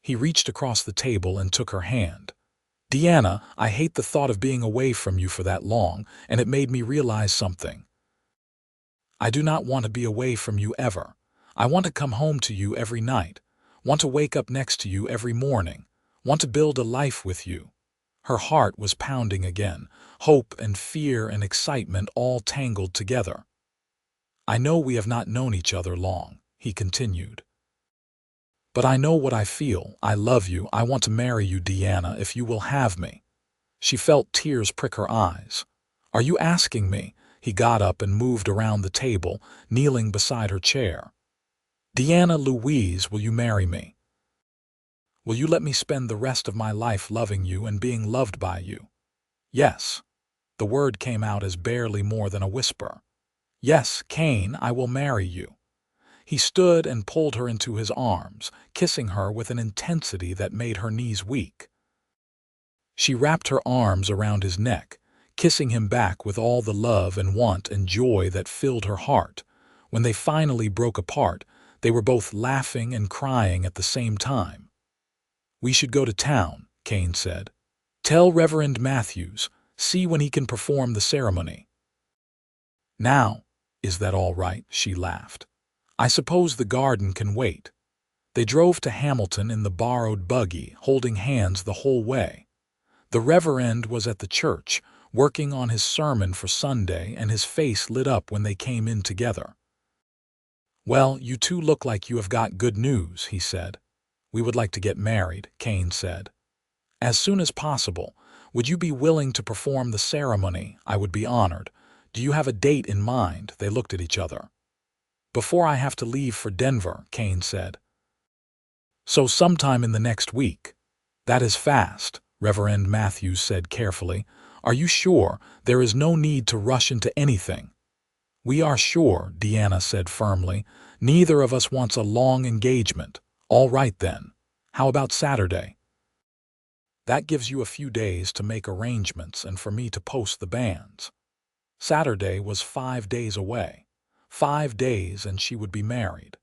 He reached across the table and took her hand. "Deanna, I hate the thought of being away from you for that long, and it made me realize something. I do not want to be away from you ever. I want to come home to you every night, want to wake up next to you every morning, want to build a life with you." Her heart was pounding again, hope and fear and excitement all tangled together. "I know we have not known each other long," he continued. "But I know what I feel. I love you. I want to marry you, Deanna, if you will have me." She felt tears prick her eyes. "Are you asking me?" He got up and moved around the table, kneeling beside her chair. "Deanna Louise, will you marry me? Will you let me spend the rest of my life loving you and being loved by you?" "Yes." The word came out as barely more than a whisper. "Yes, Kane, I will marry you." He stood and pulled her into his arms, kissing her with an intensity that made her knees weak. She wrapped her arms around his neck, kissing him back with all the love and want and joy that filled her heart. When they finally broke apart, they were both laughing and crying at the same time. "We should go to town," Kane said. "Tell Reverend Matthews, see when he can perform the ceremony." "Now, is that all right?" she laughed. "I suppose the garden can wait." They drove to Hamilton in the borrowed buggy, holding hands the whole way. The Reverend was at the church, working on his sermon for Sunday, and his face lit up when they came in together. "Well, you two look like you have got good news," he said. "We would like to get married," Kane said. "As soon as possible. Would you be willing to perform the ceremony? I would be honored. Do you have a date in mind?" They looked at each other. "Before I have to leave for Denver," Kane said. "So sometime in the next week." "That is fast," Reverend Matthews said carefully. "Are you sure? There is no need to rush into anything." "We are sure," Deanna said firmly. "Neither of us wants a long engagement." "All right then. How about Saturday?" "That gives you a few days to make arrangements and for me to post the banns." Saturday was 5 days away. 5 days and she would be married.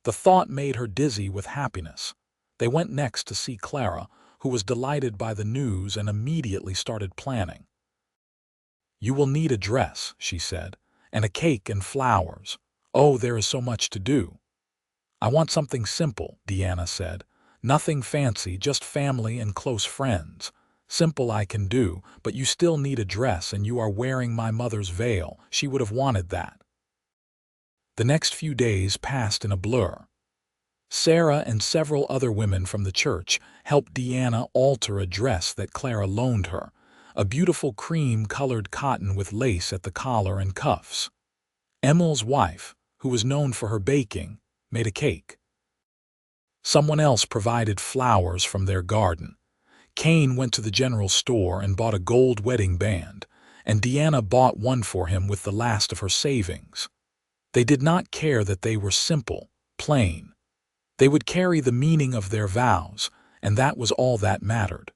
The thought made her dizzy with happiness. They went next to see Clara, who was delighted by the news and immediately started planning. "You will need a dress," she said, "and a cake and flowers. Oh, there is so much to do." "I want something simple," Deanna said. "Nothing fancy, just family and close friends. Simple I can do, but you still need a dress and you are wearing my mother's veil. She would have wanted that." The next few days passed in a blur. Sarah and several other women from the church helped Deanna alter a dress that Clara loaned her, a beautiful cream-colored cotton with lace at the collar and cuffs. Emil's wife, who was known for her baking, made a cake. Someone else provided flowers from their garden. Kane went to the general store and bought a gold wedding band, and Deanna bought one for him with the last of her savings. They did not care that they were simple, plain. They would carry the meaning of their vows, and that was all that mattered.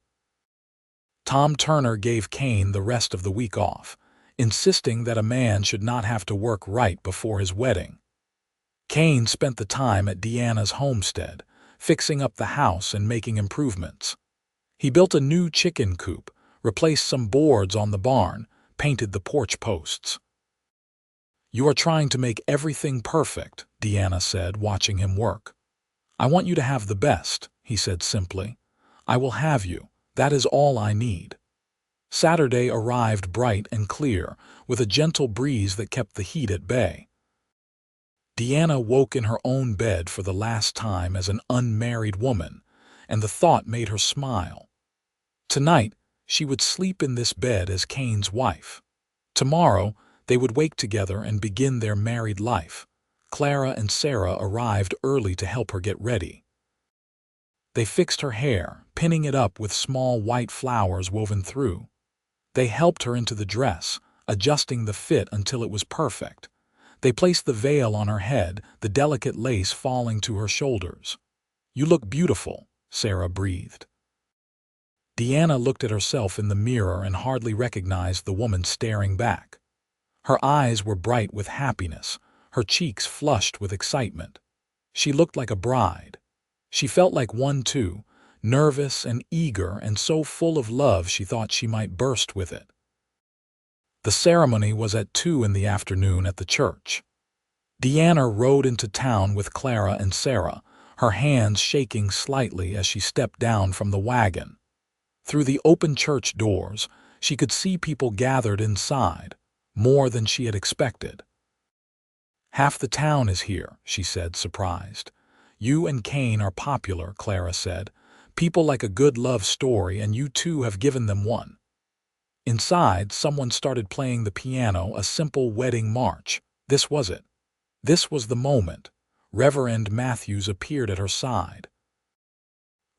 Tom Turner gave Kane the rest of the week off, insisting that a man should not have to work right before his wedding. Kane spent the time at Deanna's homestead, fixing up the house and making improvements. He built a new chicken coop, replaced some boards on the barn, painted the porch posts. "You are trying to make everything perfect," Deanna said, watching him work. "I want you to have the best," he said simply. "I will have you. That is all I need." Saturday arrived bright and clear, with a gentle breeze that kept the heat at bay. Deanna woke in her own bed for the last time as an unmarried woman, and the thought made her smile. Tonight, she would sleep in this bed as Kane's wife. Tomorrow, they would wake together and begin their married life. Clara and Sarah arrived early to help her get ready. They fixed her hair, pinning it up with small white flowers woven through. They helped her into the dress, adjusting the fit until it was perfect. They placed the veil on her head, the delicate lace falling to her shoulders. "You look beautiful," Sarah breathed. Deanna looked at herself in the mirror and hardly recognized the woman staring back. Her eyes were bright with happiness, her cheeks flushed with excitement. She looked like a bride. She felt like one too, nervous and eager and so full of love she thought she might burst with it. The ceremony was at 2 in the afternoon at the church. Deanna rode into town with Clara and Sarah, her hands shaking slightly as she stepped down from the wagon. Through the open church doors, she could see people gathered inside, more than she had expected. "Half the town is here," she said, surprised. "You and Kane are popular," Clara said. "People like a good love story, and you two have given them one." Inside, someone started playing the piano, a simple wedding march. This was it. This was the moment. Reverend Matthews appeared at her side.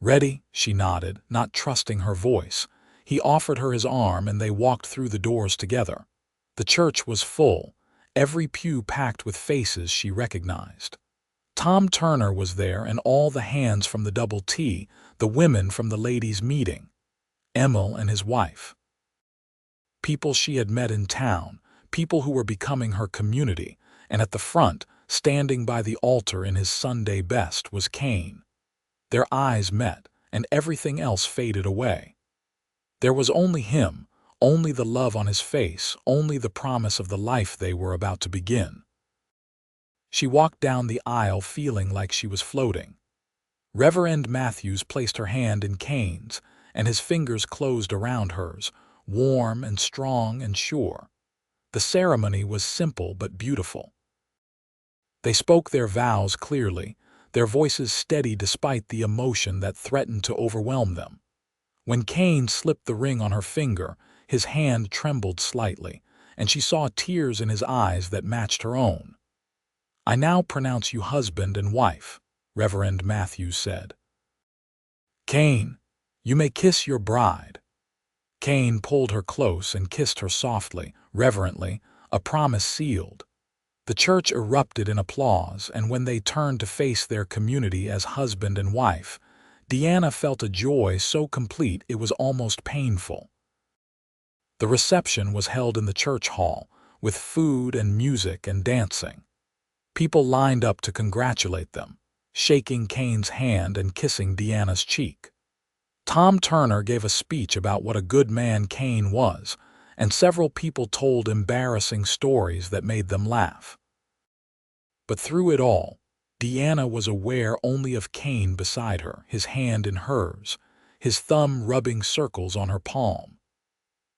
"Ready?" she nodded, not trusting her voice. He offered her his arm and they walked through the doors together. The church was full, every pew packed with faces she recognized. Tom Turner was there and all the hands from the Double T, the women from the ladies' meeting. Emil and his wife. People she had met in town, people who were becoming her community, and at the front, standing by the altar in his Sunday best, was Kane. Their eyes met, and everything else faded away. There was only him, only the love on his face, only the promise of the life they were about to begin. She walked down the aisle feeling like she was floating. Reverend Matthews placed her hand in Kane's, and his fingers closed around hers, warm and strong and sure. The ceremony was simple but beautiful. They spoke their vows clearly, their voices steady despite the emotion that threatened to overwhelm them. When Kane slipped the ring on her finger, his hand trembled slightly, and she saw tears in his eyes that matched her own. "I now pronounce you husband and wife," Reverend Matthews said. "Kane, you may kiss your bride." Kane pulled her close and kissed her softly, reverently, a promise sealed. The church erupted in applause, and when they turned to face their community as husband and wife, Deanna felt a joy so complete it was almost painful. The reception was held in the church hall, with food and music and dancing. People lined up to congratulate them, shaking Kane's hand and kissing Deanna's cheek. Tom Turner gave a speech about what a good man Kane was, and several people told embarrassing stories that made them laugh. But through it all, Deanna was aware only of Kane beside her, his hand in hers, his thumb rubbing circles on her palm.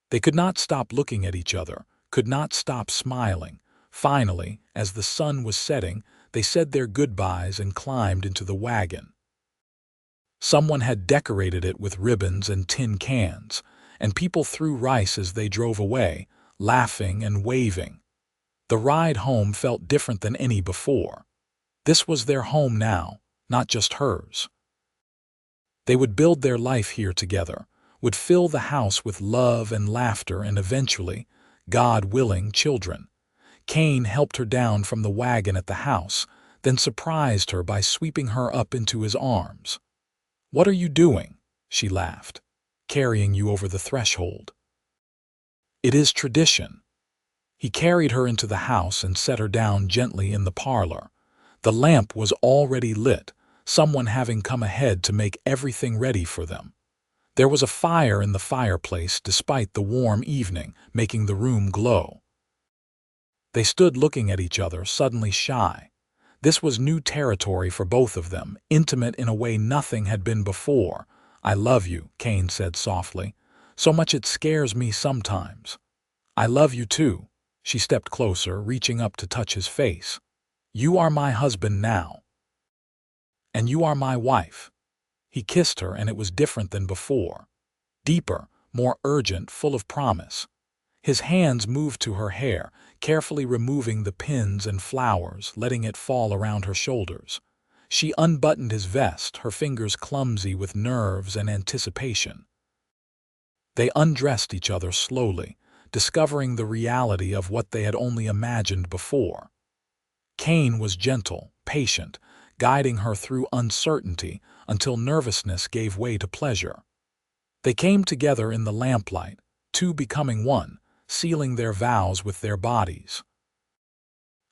They could not stop looking at each other, could not stop smiling. Finally, as the sun was setting, they said their goodbyes and climbed into the wagon. Someone had decorated it with ribbons and tin cans, and people threw rice as they drove away, laughing and waving. The ride home felt different than any before. This was their home now, not just hers. They would build their life here together, would fill the house with love and laughter and eventually, God willing, children. Kane helped her down from the wagon at the house, then surprised her by sweeping her up into his arms. "What are you doing?" she laughed. "Carrying you over the threshold." "It is tradition." He carried her into the house and set her down gently in the parlor. The lamp was already lit, someone having come ahead to make everything ready for them. There was a fire in the fireplace despite the warm evening, making the room glow. They stood looking at each other, suddenly shy. This was new territory for both of them, intimate in a way nothing had been before. "I love you," Kane said softly. "So much it scares me sometimes." "I love you too." She stepped closer, reaching up to touch his face. "You are my husband now. And you are my wife." He kissed her, and it was different than before. Deeper, more urgent, full of promise. His hands moved to her hair, carefully removing the pins and flowers, letting it fall around her shoulders. She unbuttoned his vest, her fingers clumsy with nerves and anticipation. They undressed each other slowly, discovering the reality of what they had only imagined before. Kane was gentle, patient, guiding her through uncertainty until nervousness gave way to pleasure. They came together in the lamplight, two becoming one, sealing their vows with their bodies.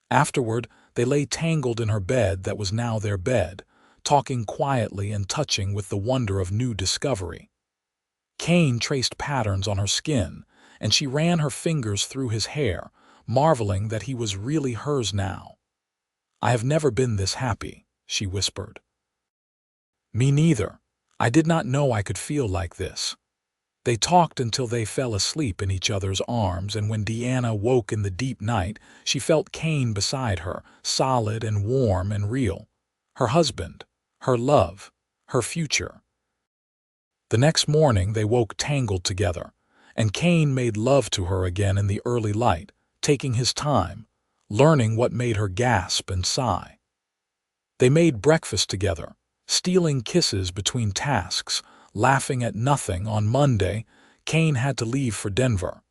Afterward, they lay tangled in her bed that was now their bed, talking quietly and touching with the wonder of new discovery. Kane traced patterns on her skin, and she ran her fingers through his hair, marveling that he was really hers now. "I have never been this happy," she whispered. "Me neither. I did not know I could feel like this." They talked until they fell asleep in each other's arms, and when Deanna woke in the deep night, she felt Kane beside her, solid and warm and real. Her husband, her love, her future. The next morning they woke tangled together, and Kane made love to her again in the early light, taking his time, learning what made her gasp and sigh. They made breakfast together, stealing kisses between tasks, laughing at nothing. On Monday, Kane had to leave for Denver.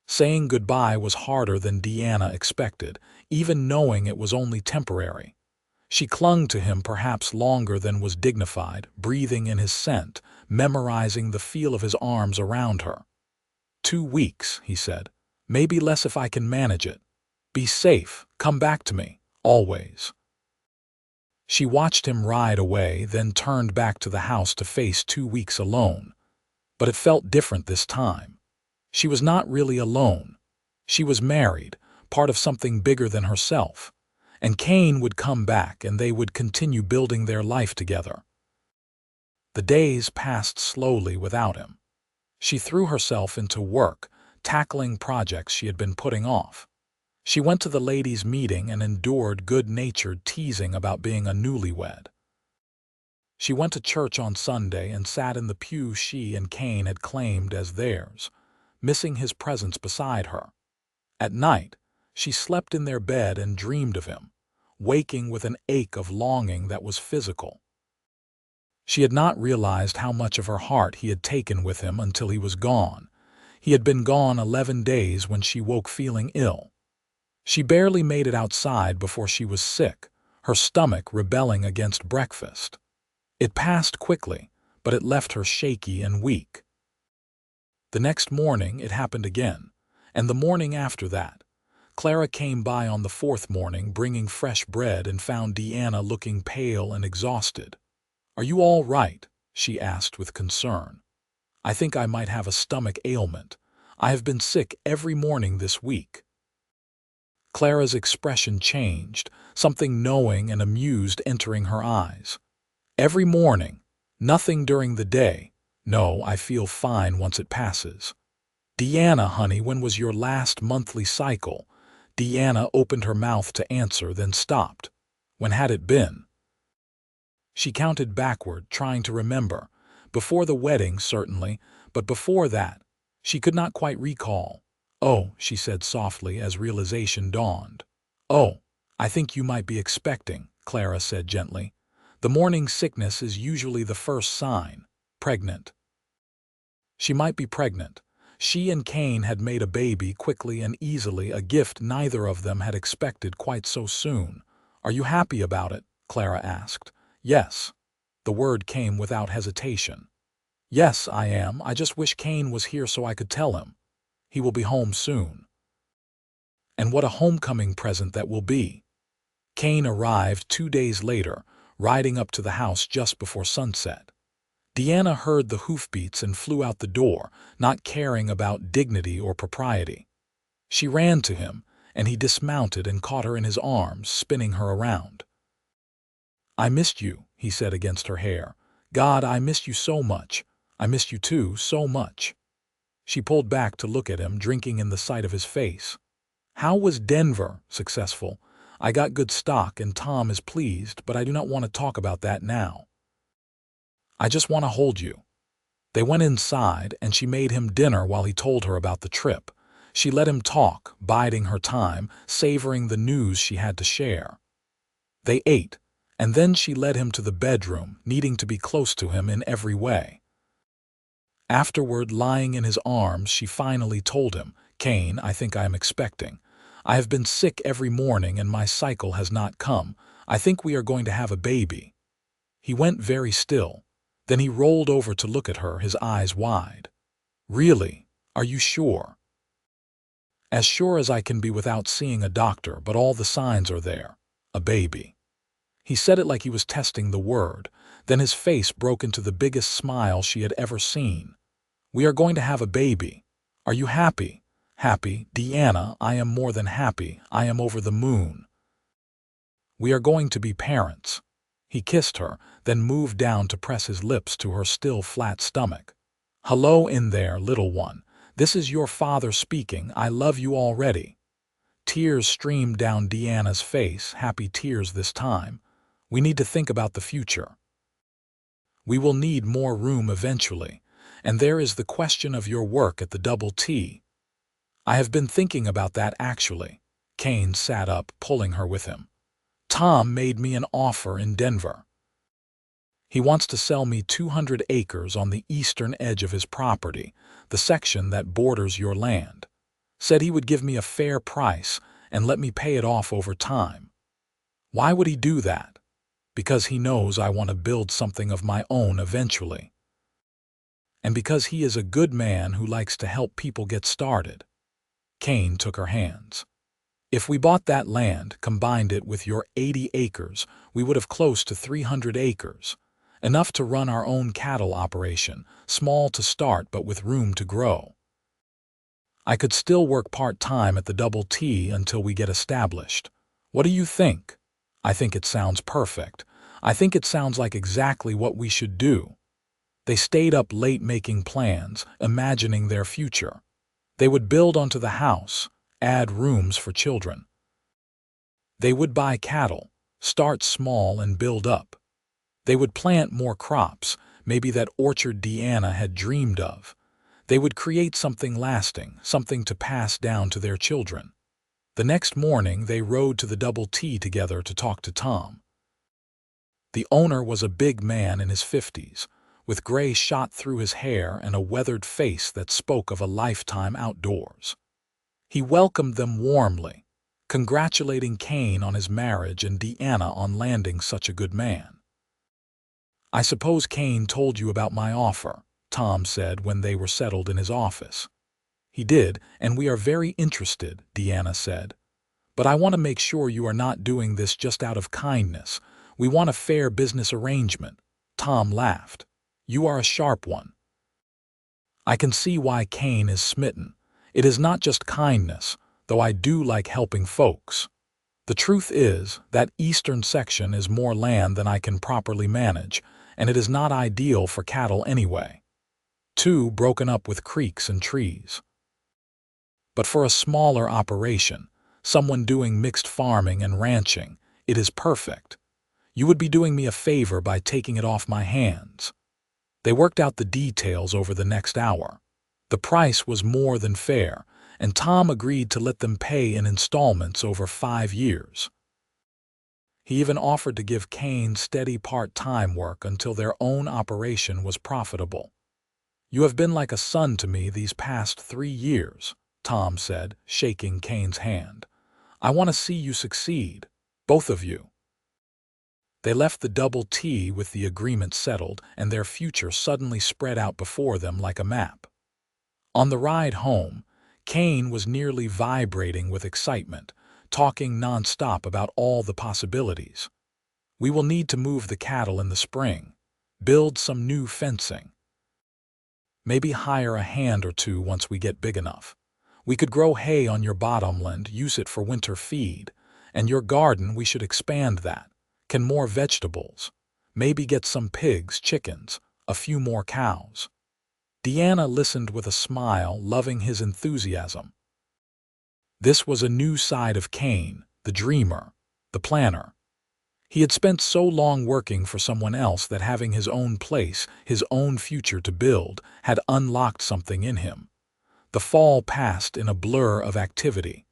Saying goodbye was harder than Deanna expected, even knowing it was only temporary. She clung to him perhaps longer than was dignified, breathing in his scent, memorizing the feel of his arms around her. 2 weeks, he said. Maybe less if I can manage it. Be safe, come back to me, always. She watched him ride away, then turned back to the house to face 2 weeks alone. But it felt different this time. She was not really alone. She was married, part of something bigger than herself. And Kane would come back and they would continue building their life together. The days passed slowly without him. She threw herself into work, tackling projects she had been putting off. She went to the ladies' meeting and endured good-natured teasing about being a newlywed. She went to church on Sunday and sat in the pew she and Kane had claimed as theirs, missing his presence beside her. At night, she slept in their bed and dreamed of him, waking with an ache of longing that was physical. She had not realized how much of her heart he had taken with him until he was gone. He had been gone 11 days when she woke feeling ill. She barely made it outside before she was sick, her stomach rebelling against breakfast. It passed quickly, but it left her shaky and weak. The next morning it happened again, and the morning after that. Clara came by on the 4th morning bringing fresh bread and found Deanna looking pale and exhausted. "Are you all right?" she asked with concern. "I think I might have a stomach ailment. I have been sick every morning this week." Clara's expression changed, something knowing and amused entering her eyes. "Every morning. Nothing during the day. No, I feel fine once it passes." "Deanna, honey, when was your last monthly cycle?" Deanna opened her mouth to answer, then stopped. "When had it been?" She counted backward, trying to remember. Before the wedding, certainly, but before that, she could not quite recall. "Oh," she said softly as realization dawned. "Oh, I think you might be expecting," Clara said gently. "The morning sickness is usually the first sign. Pregnant." She might be pregnant. She and Kane had made a baby quickly and easily, a gift neither of them had expected quite so soon. "Are you happy about it?" Clara asked. "Yes." The word came without hesitation. "Yes, I am. I just wish Kane was here so I could tell him. He will be home soon." And what a homecoming present that will be. Kane arrived 2 days later, riding up to the house just before sunset. Deanna heard the hoofbeats and flew out the door, not caring about dignity or propriety. She ran to him, and he dismounted and caught her in his arms, spinning her around. "I missed you," he said against her hair. "God, I missed you so much. I missed you too, so much." She pulled back to look at him, drinking in the sight of his face. "How was Denver?" "Successful. I got good stock and Tom is pleased, but I do not want to talk about that now. I just want to hold you." They went inside, and she made him dinner while he told her about the trip. She let him talk, biding her time, savoring the news she had to share. They ate, and then she led him to the bedroom, needing to be close to him in every way. Afterward, lying in his arms, she finally told him, "Kane, I think I am expecting. I have been sick every morning and my cycle has not come. I think we are going to have a baby." He went very still. Then he rolled over to look at her, his eyes wide. "Really? Are you sure?" "As sure as I can be without seeing a doctor, but all the signs are there. A baby." He said it like he was testing the word. Then his face broke into the biggest smile she had ever seen. "We are going to have a baby. Are you happy?" "Happy? Deanna, I am more than happy. I am over the moon. We are going to be parents." He kissed her, then moved down to press his lips to her still flat stomach. "Hello in there, little one. This is your father speaking. I love you already." Tears streamed down Deanna's face, happy tears this time. "We need to think about the future. We will need more room eventually. And there is the question of your work at the Double T. I have been thinking about that actually." Kane sat up, pulling her with him. "Tom made me an offer in Denver. He wants to sell me 200 acres on the eastern edge of his property, the section that borders your land. Said he would give me a fair price and let me pay it off over time. Why would he do that? Because he knows I want to build something of my own eventually. And because he is a good man who likes to help people get started." Kane took her hands. If we bought that land, combined it with your 80 acres, we would have close to 300 acres. Enough to run our own cattle operation, small to start but with room to grow. I could still work part-time at the Double T until we get established. What do you think? I think it sounds perfect. I think it sounds like exactly what we should do. They stayed up late making plans, imagining their future. They would build onto the house, add rooms for children. They would buy cattle, start small and build up. They would plant more crops, maybe that orchard Deanna had dreamed of. They would create something lasting, something to pass down to their children. The next morning, they rode to the Double T together to talk to Tom. The owner was a big man in his 50s, with gray shot through his hair and a weathered face that spoke of a lifetime outdoors. He welcomed them warmly, congratulating Kane on his marriage and Deanna on landing such a good man. "I suppose Kane told you about my offer," Tom said when they were settled in his office. "He did, and we are very interested," Deanna said. "But I want to make sure you are not doing this just out of kindness. We want a fair business arrangement." Tom laughed. "You are a sharp one. I can see why Kane is smitten. It is not just kindness, though I do like helping folks. The truth is, that eastern section is more land than I can properly manage, and it is not ideal for cattle anyway. Too broken up with creeks and trees. But for a smaller operation, someone doing mixed farming and ranching, it is perfect. You would be doing me a favor by taking it off my hands." They worked out the details over the next hour. The price was more than fair, and Tom agreed to let them pay in installments over 5 years. He even offered to give Kane steady part-time work until their own operation was profitable. "You have been like a son to me these past 3 years," Tom said, shaking Kane's hand. "I want to see you succeed, both of you." They left the Double T with the agreement settled, and their future suddenly spread out before them like a map. On the ride home, Kane was nearly vibrating with excitement, talking nonstop about all the possibilities. "We will need to move the cattle in the spring, build some new fencing. Maybe hire a hand or two once we get big enough. We could grow hay on your bottomland, use it for winter feed, and your garden we should expand that. Can more vegetables. Maybe get some pigs, chickens, a few more cows." Deanna listened with a smile, loving his enthusiasm. This was a new side of Kane, the dreamer, the planner. He had spent so long working for someone else that having his own place, his own future to build, had unlocked something in him. The fall passed in a blur of activity.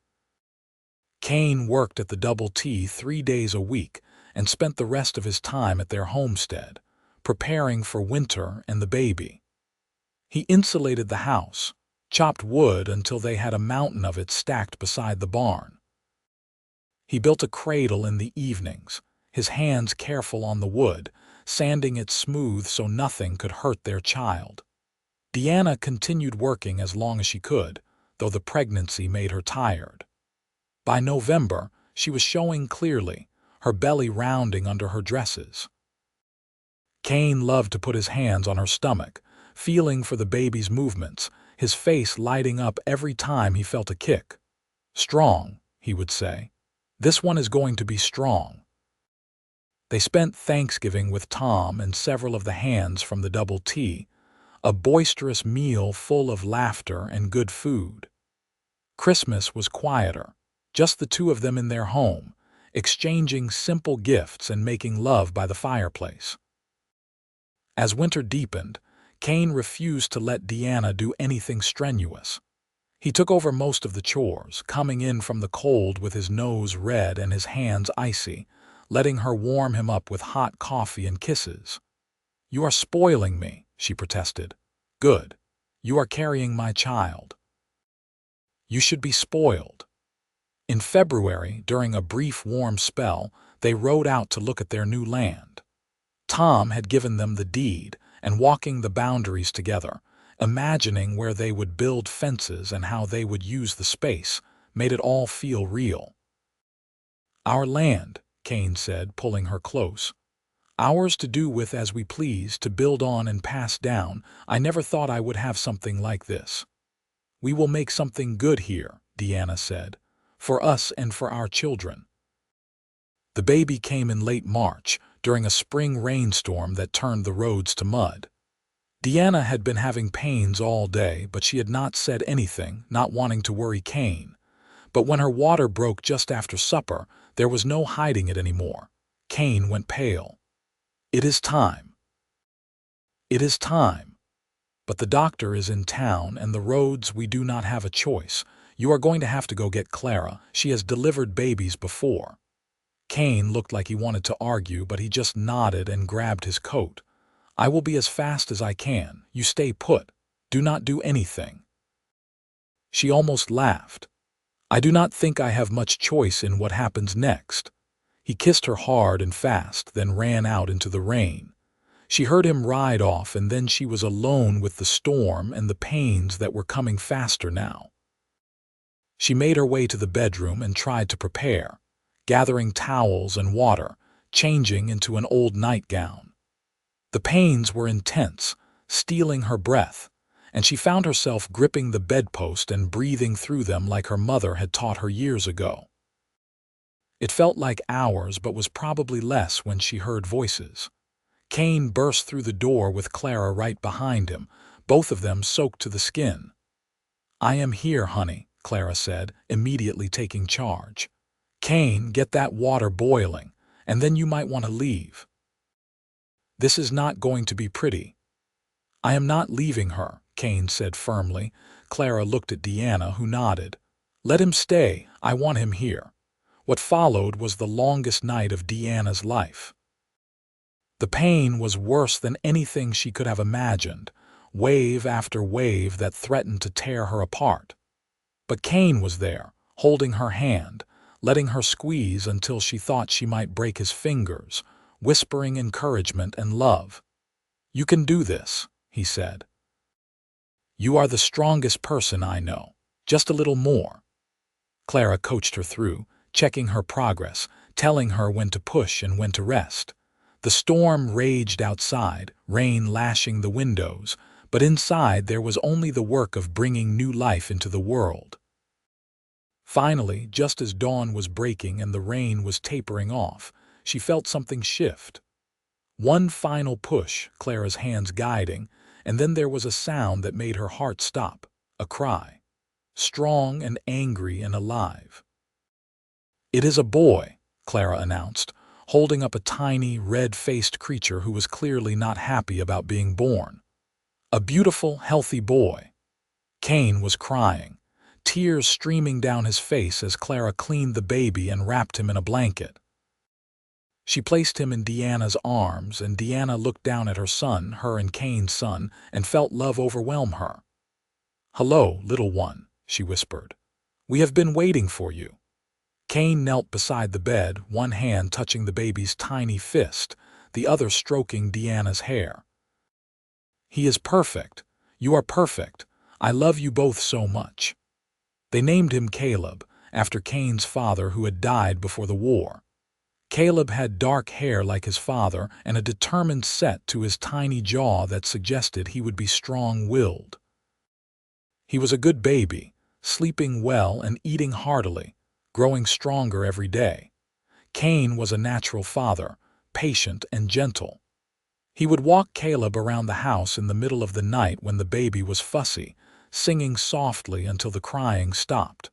Kane worked at the Double T 3 days a week and spent the rest of his time at their homestead, preparing for winter and the baby. He insulated the house, chopped wood until they had a mountain of it stacked beside the barn. He built a cradle in the evenings, his hands careful on the wood, sanding it smooth so nothing could hurt their child. Deanna continued working as long as she could, though the pregnancy made her tired. By November, she was showing clearly, her belly rounding under her dresses. Kane loved to put his hands on her stomach, feeling for the baby's movements, his face lighting up every time he felt a kick. "Strong," he would say. "This one is going to be strong." They spent Thanksgiving with Tom and several of the hands from the Double T, a boisterous meal full of laughter and good food. Christmas was quieter, just the two of them in their home, exchanging simple gifts and making love by the fireplace. As winter deepened, Kane refused to let Deanna do anything strenuous. He took over most of the chores, coming in from the cold with his nose red and his hands icy, letting her warm him up with hot coffee and kisses. "You are spoiling me," she protested. "Good. You are carrying my child. You should be spoiled." In February, during a brief warm spell, they rode out to look at their new land. Tom had given them the deed, and walking the boundaries together, imagining where they would build fences and how they would use the space, made it all feel real. "Our land," Kane said, pulling her close. "Ours to do with as we please, to build on and pass down. I never thought I would have something like this." "We will make something good here," Deanna said, "for us and for our children." The baby came in late March, during a spring rainstorm that turned the roads to mud. Deanna had been having pains all day, but she had not said anything, not wanting to worry Kane. But when her water broke just after supper, there was no hiding it anymore. Kane went pale. "It is time. It is time. But the doctor is in town, and the roads, we do not have a choice. You are going to have to go get Clara. She has delivered babies before." Kane looked like he wanted to argue, but he just nodded and grabbed his coat. "I will be as fast as I can. You stay put. Do not do anything." She almost laughed. "I do not think I have much choice in what happens next." He kissed her hard and fast, then ran out into the rain. She heard him ride off, and then she was alone with the storm and the pains that were coming faster now. She made her way to the bedroom and tried to prepare, gathering towels and water, changing into an old nightgown. The pains were intense, stealing her breath, and she found herself gripping the bedpost and breathing through them like her mother had taught her years ago. It felt like hours, but was probably less when she heard voices. Kane burst through the door with Clara right behind him, both of them soaked to the skin. "I am here, honey," Clara said, immediately taking charge. "Kane, get that water boiling, and then you might want to leave. This is not going to be pretty." "I am not leaving her," Kane said firmly. Clara looked at Deanna, who nodded. "Let him stay. I want him here." What followed was the longest night of Deanna's life. The pain was worse than anything she could have imagined, wave after wave that threatened to tear her apart. But Kane was there, holding her hand, letting her squeeze until she thought she might break his fingers, whispering encouragement and love. "You can do this," he said. "You are the strongest person I know. Just a little more." Clara coached her through, checking her progress, telling her when to push and when to rest. The storm raged outside, rain lashing the windows, but inside there was only the work of bringing new life into the world. Finally, just as dawn was breaking and the rain was tapering off, she felt something shift. One final push, Clara's hands guiding, and then there was a sound that made her heart stop, a cry. Strong and angry and alive. "It is a boy," Clara announced, holding up a tiny, red-faced creature who was clearly not happy about being born. A beautiful, healthy boy. Kane was crying, tears streaming down his face as Clara cleaned the baby and wrapped him in a blanket. She placed him in Deanna's arms, and Deanna looked down at her son, her and Kane's son, and felt love overwhelm her. "Hello, little one," she whispered. "We have been waiting for you." Kane knelt beside the bed, one hand touching the baby's tiny fist, the other stroking Deanna's hair. "He is perfect. You are perfect. I love you both so much." They named him Caleb, after Kane's father who had died before the war. Caleb had dark hair like his father and a determined set to his tiny jaw that suggested he would be strong-willed. He was a good baby, sleeping well and eating heartily, growing stronger every day. Kane was a natural father, patient and gentle. He would walk Caleb around the house in the middle of the night when the baby was fussy, singing softly until the crying stopped.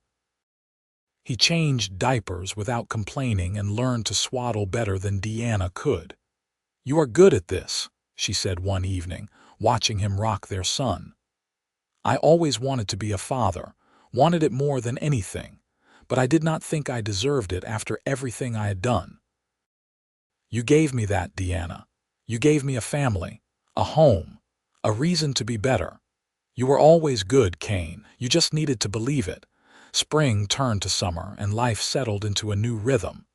He changed diapers without complaining and learned to swaddle better than Deanna could. "You are good at this," she said one evening, watching him rock their son. "I always wanted to be a father, wanted it more than anything, but I did not think I deserved it after everything I had done. You gave me that, Deanna. You gave me a family, a home, a reason to be better. You were always good, Kane. You just needed to believe it." Spring turned to summer, and life settled into a new rhythm.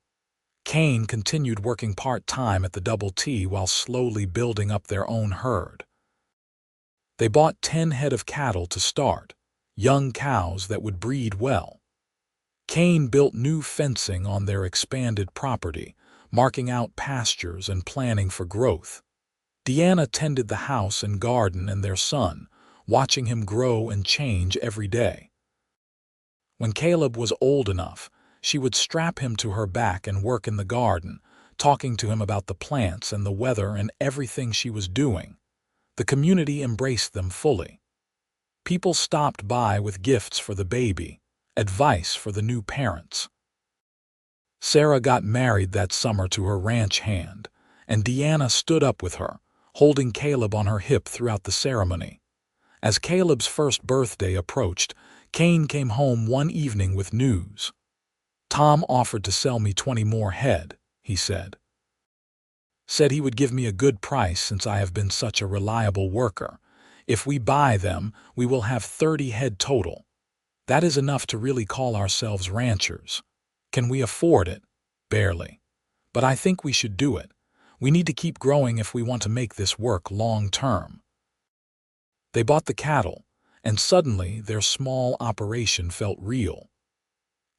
Kane continued working part-time at the Double T while slowly building up their own herd. They bought 10 head of cattle to start, young cows that would breed well. Kane built new fencing on their expanded property, marking out pastures and planning for growth. Deanna tended the house and garden and their son, watching him grow and change every day. When Caleb was old enough, she would strap him to her back and work in the garden, talking to him about the plants and the weather and everything she was doing. The community embraced them fully. People stopped by with gifts for the baby, advice for the new parents. Sarah got married that summer to her ranch hand, and Deanna stood up with her, holding Caleb on her hip throughout the ceremony. As Caleb's first birthday approached, Kane came home one evening with news. "Tom offered to sell me 20 more head," he said. "Said he would give me a good price since I have been such a reliable worker. If we buy them, we will have 30 head total. That is enough to really call ourselves ranchers. Can we afford it? Barely. But I think we should do it. We need to keep growing if we want to make this work long term." They bought the cattle, and suddenly their small operation felt real.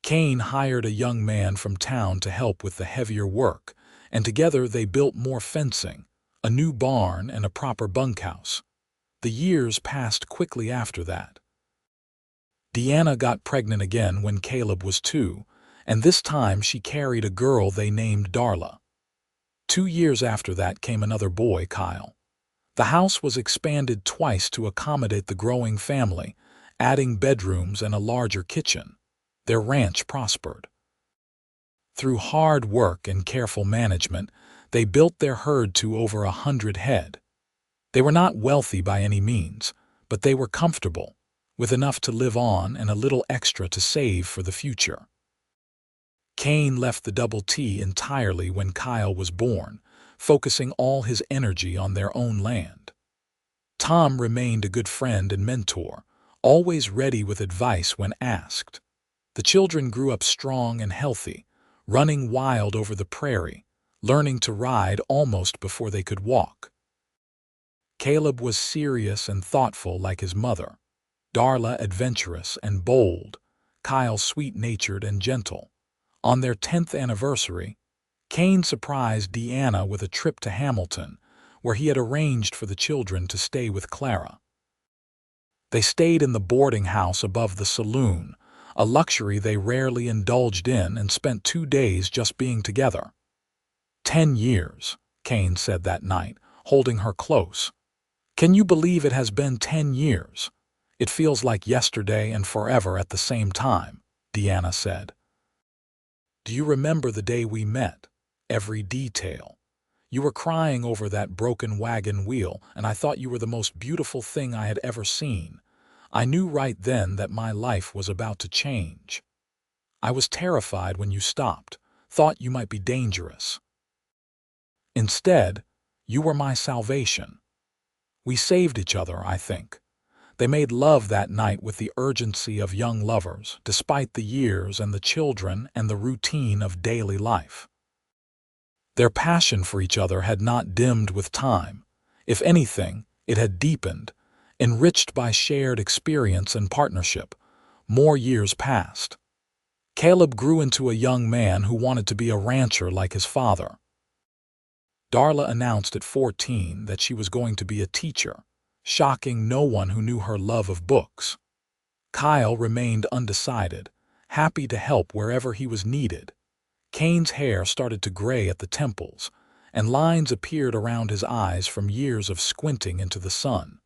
Kane hired a young man from town to help with the heavier work, and together they built more fencing, a new barn, and a proper bunkhouse. The years passed quickly after that. Deanna got pregnant again when Caleb was 2, and this time she carried a girl they named Darla. 2 years after that came another boy, Kyle. The house was expanded twice to accommodate the growing family, adding bedrooms and a larger kitchen. Their ranch prospered. Through hard work and careful management, they built their herd to over 100 head. They were not wealthy by any means, but they were comfortable, with enough to live on and a little extra to save for the future. Kane left the Double T entirely when Kyle was born, focusing all his energy on their own land. Tom remained a good friend and mentor, always ready with advice when asked. The children grew up strong and healthy, running wild over the prairie, learning to ride almost before they could walk. Caleb was serious and thoughtful like his mother, Darla adventurous and bold, Kyle sweet-natured and gentle. On their 10th anniversary, Kane surprised Deanna with a trip to Hamilton, where he had arranged for the children to stay with Clara. They stayed in the boarding house above the saloon, a luxury they rarely indulged in, and spent 2 days just being together. 10 years, Kane said that night, holding her close. "Can you believe it has been 10 years? It feels like yesterday and forever at the same time," Deanna said. "Do you remember the day we met? Every detail. You were crying over that broken wagon wheel, and I thought you were the most beautiful thing I had ever seen. I knew right then that my life was about to change. I was terrified when you stopped, thought you might be dangerous. Instead, you were my salvation. We saved each other, I think." They made love that night with the urgency of young lovers, despite the years and the children and the routine of daily life. Their passion for each other had not dimmed with time. If anything, it had deepened, enriched by shared experience and partnership. More years passed. Caleb grew into a young man who wanted to be a rancher like his father. Darla announced at 14 that she was going to be a teacher, shocking no one who knew her love of books. Kyle remained undecided, happy to help wherever he was needed. Kane's hair started to gray at the temples, and lines appeared around his eyes from years of squinting into the sun.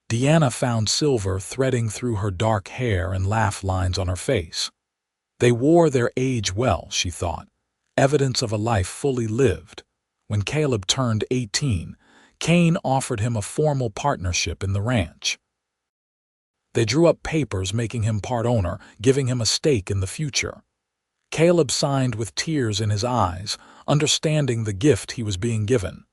Deanna found silver threading through her dark hair and laugh lines on her face. They wore their age well, she thought, evidence of a life fully lived. When Caleb turned 18, Kane offered him a formal partnership in the ranch. They drew up papers making him part owner, giving him a stake in the future. Caleb signed with tears in his eyes, understanding the gift he was being given.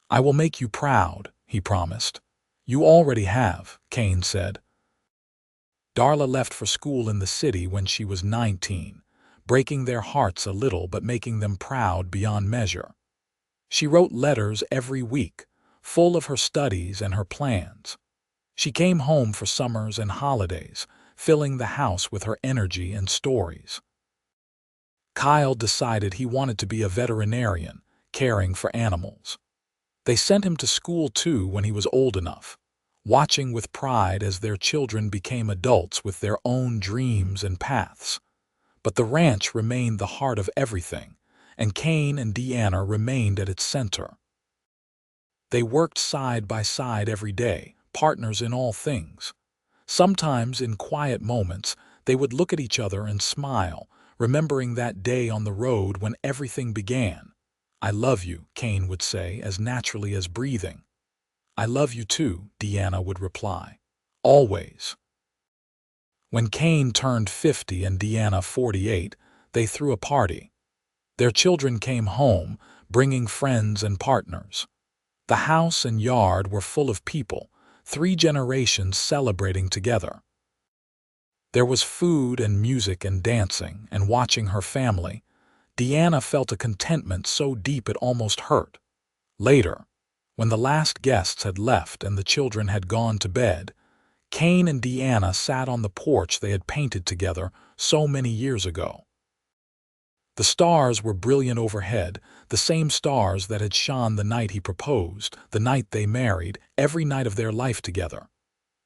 "I will make you proud," he promised. "You already have," Kane said. Darla left for school in the city when she was 19, breaking their hearts a little but making them proud beyond measure. She wrote letters every week, full of her studies and her plans. She came home for summers and holidays, filling the house with her energy and stories. Kyle decided he wanted to be a veterinarian, caring for animals. They sent him to school too when he was old enough, watching with pride as their children became adults with their own dreams and paths. But the ranch remained the heart of everything, and Kane and Deanna remained at its center. They worked side by side every day, partners in all things. Sometimes, in quiet moments, they would look at each other and smile, remembering that day on the road when everything began. "I love you," Kane would say, as naturally as breathing. "I love you too," Deanna would reply. "Always." When Kane turned 50 and Deanna 48, they threw a party. Their children came home, bringing friends and partners. The house and yard were full of people, 3 generations celebrating together. There was food and music and dancing, and watching her family, Deanna felt a contentment so deep it almost hurt. Later, when the last guests had left and the children had gone to bed, Kane and Deanna sat on the porch they had painted together so many years ago. The stars were brilliant overhead, the same stars that had shone the night he proposed, the night they married, every night of their life together.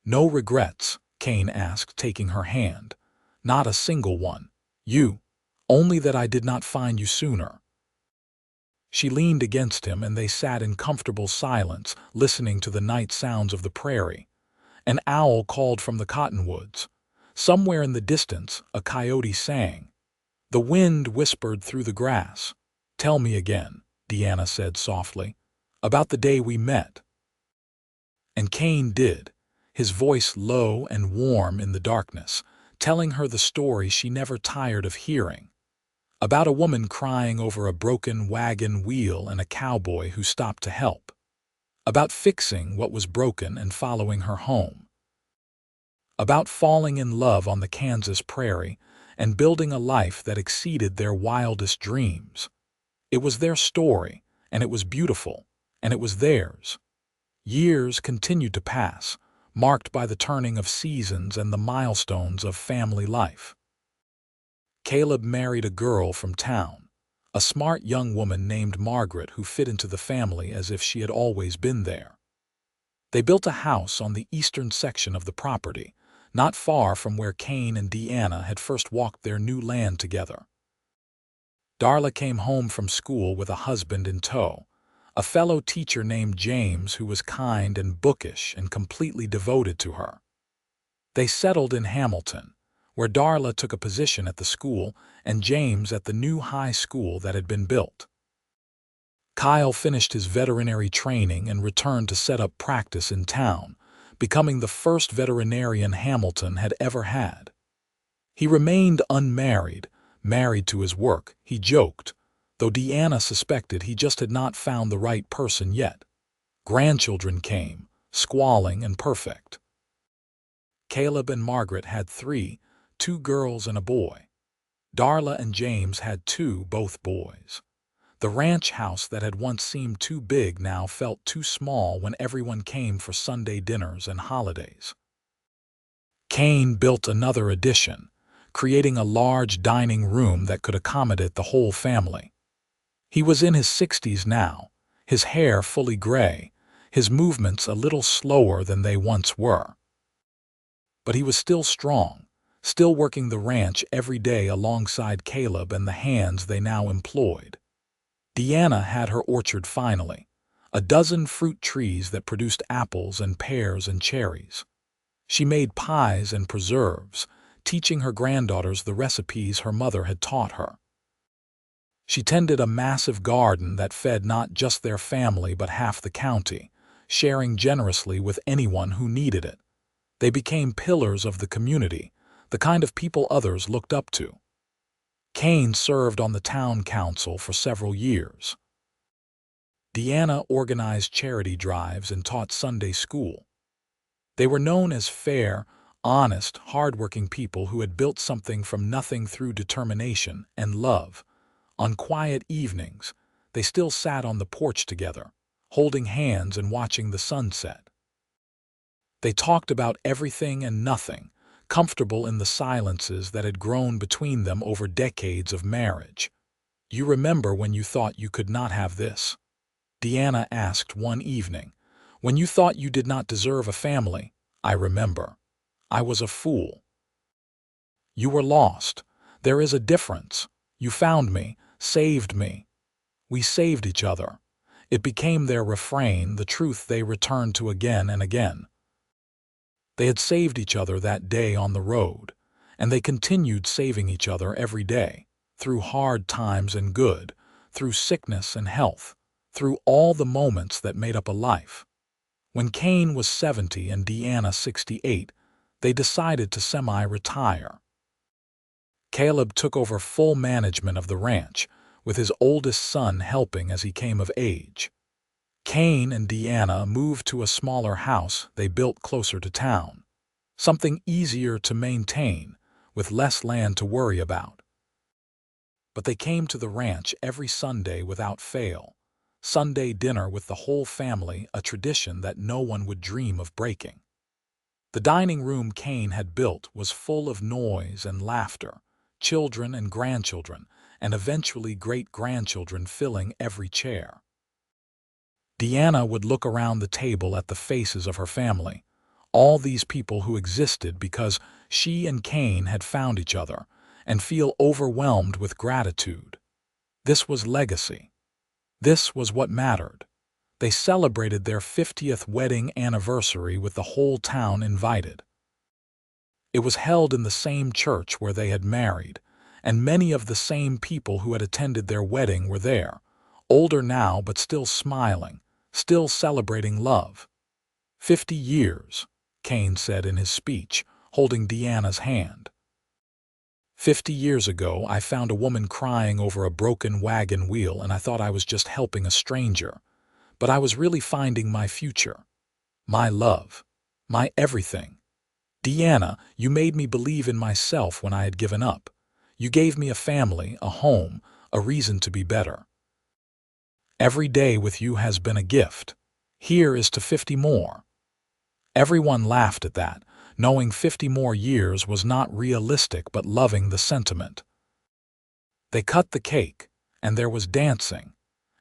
"No regrets?" Kane asked, taking her hand. "Not a single one. You. Only that I did not find you sooner." She leaned against him, and they sat in comfortable silence, listening to the night sounds of the prairie. An owl called from the cottonwoods. Somewhere in the distance, a coyote sang. The wind whispered through the grass. "Tell me again," Deanna said softly, "about the day we met." And Kane did, his voice low and warm in the darkness, telling her the story she never tired of hearing. About a woman crying over a broken wagon wheel and a cowboy who stopped to help. About fixing what was broken and following her home. About falling in love on the Kansas prairie and building a life that exceeded their wildest dreams. It was their story, and it was beautiful, and it was theirs. Years continued to pass, marked by the turning of seasons and the milestones of family life. Caleb married a girl from town, a smart young woman named Margaret who fit into the family as if she had always been there. They built a house on the eastern section of the property, not far from where Kane and Deanna had first walked their new land together. Darla came home from school with a husband in tow, a fellow teacher named James who was kind and bookish and completely devoted to her. They settled in Hamilton, where Darla took a position at the school and James at the new high school that had been built. Kyle finished his veterinary training and returned to set up practice in town, becoming the first veterinarian Hamilton had ever had. He remained unmarried, married to his work, he joked, though Deanna suspected he just had not found the right person yet. Grandchildren came, squalling and perfect. Caleb and Margaret had 3, 2 girls and a boy. Darla and James had 2, both boys. The ranch house that had once seemed too big now felt too small when everyone came for Sunday dinners and holidays. Kane built another addition, creating a large dining room that could accommodate the whole family. He was in his 60s now, his hair fully gray, his movements a little slower than they once were. But he was still strong, still working the ranch every day alongside Caleb and the hands they now employed. Deanna had her orchard finally, a dozen fruit trees that produced apples and pears and cherries. She made pies and preserves, teaching her granddaughters the recipes her mother had taught her. She tended a massive garden that fed not just their family but half the county, sharing generously with anyone who needed it. They became pillars of the community, the kind of people others looked up to. Kane served on the town council for several years. Deanna organized charity drives and taught Sunday school. They were known as fair, honest, hardworking people who had built something from nothing through determination and love. On quiet evenings, they still sat on the porch together, holding hands and watching the sunset. They talked about everything and nothing, comfortable in the silences that had grown between them over decades of marriage. "You remember when you thought you could not have this?" Deanna asked one evening. "When you thought you did not deserve a family?" "I remember. I was a fool." "You were lost. There is a difference. You found me, saved me. We saved each other." It became their refrain, the truth they returned to again and again. They had saved each other that day on the road, and they continued saving each other every day, through hard times and good, through sickness and health, through all the moments that made up a life. When Kane was 70 and Deanna 68, they decided to semi-retire. Caleb took over full management of the ranch, with his oldest son helping as he came of age. Kane and Deanna moved to a smaller house they built closer to town, something easier to maintain, with less land to worry about. But they came to the ranch every Sunday without fail. Sunday dinner with the whole family, a tradition that no one would dream of breaking. The dining room Kane had built was full of noise and laughter, children and grandchildren, and eventually great-grandchildren filling every chair. Deanna would look around the table at the faces of her family, all these people who existed because she and Kane had found each other, and feel overwhelmed with gratitude. This was legacy. This was what mattered. They celebrated their 50th wedding anniversary with the whole town invited. It was held in the same church where they had married, and many of the same people who had attended their wedding were there, older now but still smiling, still celebrating love. 50 years, Kane said in his speech, holding Deanna's hand. 50 years ago, I found a woman crying over a broken wagon wheel, and I thought I was just helping a stranger. But I was really finding my future, my love, my everything. Deanna, you made me believe in myself when I had given up. You gave me a family, a home, a reason to be better. Every day with you has been a gift. Here is to 50 more. Everyone laughed at that, knowing 50 more years was not realistic but loving the sentiment. They cut the cake, and there was dancing,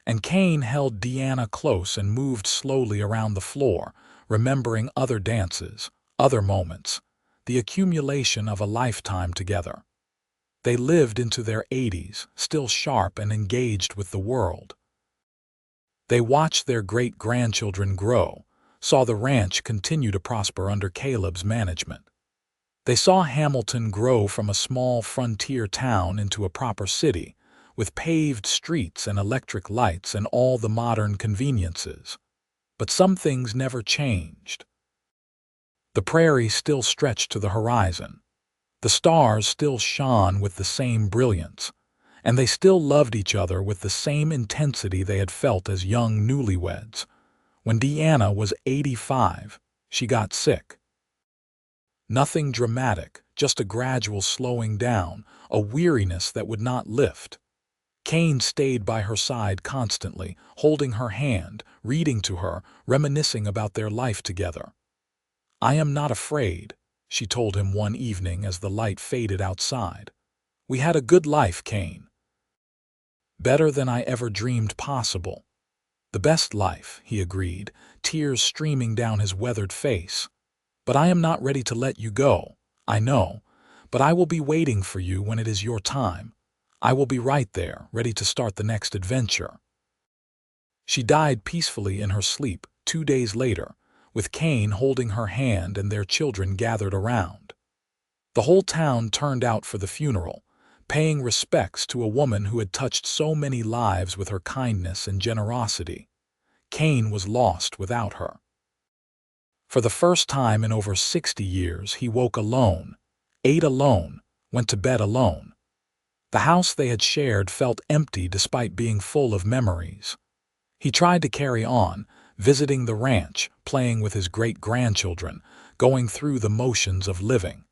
and Kane held Deanna close and moved slowly around the floor, remembering other dances, other moments, the accumulation of a lifetime together. They lived into their 80s, still sharp and engaged with the world. They watched their great-grandchildren grow, saw the ranch continue to prosper under Caleb's management. They saw Hamilton grow from a small frontier town into a proper city, with paved streets and electric lights and all the modern conveniences. But some things never changed. The prairie still stretched to the horizon. The stars still shone with the same brilliance, and they still loved each other with the same intensity they had felt as young newlyweds. When Deanna was 85, she got sick. Nothing dramatic, just a gradual slowing down, a weariness that would not lift. Kane stayed by her side constantly, holding her hand, reading to her, reminiscing about their life together. "I am not afraid," she told him one evening as the light faded outside. "We had a good life, Kane. Better than I ever dreamed possible." "The best life," he agreed, tears streaming down his weathered face. "But I am not ready to let you go, I know, but I will be waiting for you when it is your time. I will be right there, ready to start the next adventure." She died peacefully in her sleep 2 days later, with Kane holding her hand and their children gathered around. The whole town turned out for the funeral, paying respects to a woman who had touched so many lives with her kindness and generosity. Kane was lost without her. For the first time in over 60 years, he woke alone, ate alone, went to bed alone. The house they had shared felt empty despite being full of memories. He tried to carry on, visiting the ranch, playing with his great-grandchildren, going through the motions of living.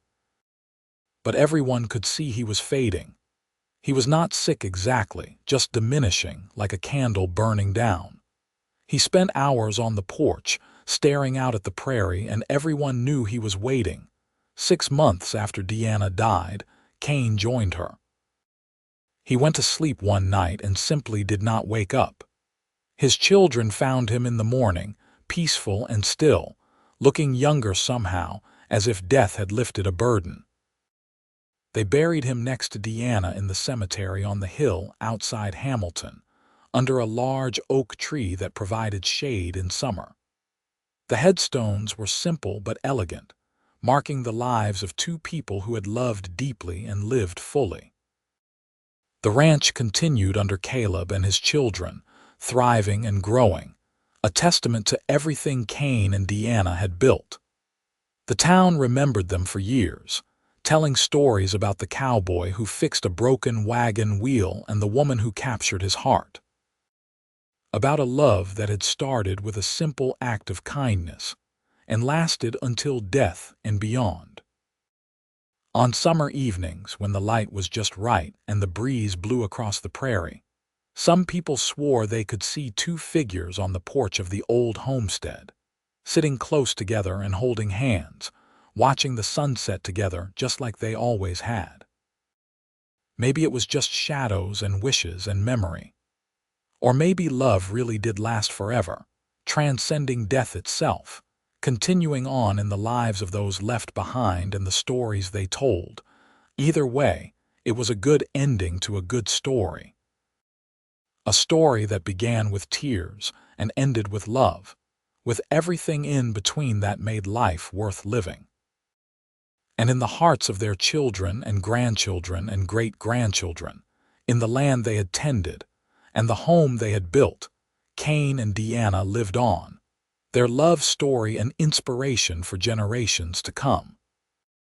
But everyone could see he was fading. He was not sick exactly, just diminishing, like a candle burning down. He spent hours on the porch, staring out at the prairie, and everyone knew he was waiting. 6 months after Deanna died, Kane joined her. He went to sleep one night and simply did not wake up. His children found him in the morning, peaceful and still, looking younger somehow, as if death had lifted a burden. They buried him next to Deanna in the cemetery on the hill outside Hamilton, under a large oak tree that provided shade in summer. The headstones were simple but elegant, marking the lives of two people who had loved deeply and lived fully. The ranch continued under Caleb and his children, thriving and growing, a testament to everything Kane and Deanna had built. The town remembered them for years, telling stories about the cowboy who fixed a broken wagon wheel and the woman who captured his heart. About a love that had started with a simple act of kindness and lasted until death and beyond. On summer evenings, when the light was just right and the breeze blew across the prairie, some people swore they could see two figures on the porch of the old homestead, sitting close together and holding hands, watching the sunset together just like they always had. Maybe it was just shadows and wishes and memory. Or maybe love really did last forever, transcending death itself, continuing on in the lives of those left behind and the stories they told. Either way, it was a good ending to a good story. A story that began with tears and ended with love, with everything in between that made life worth living. And in the hearts of their children and grandchildren and great-grandchildren, in the land they had tended, and the home they had built, Kane and Deanna lived on, their love story an inspiration for generations to come.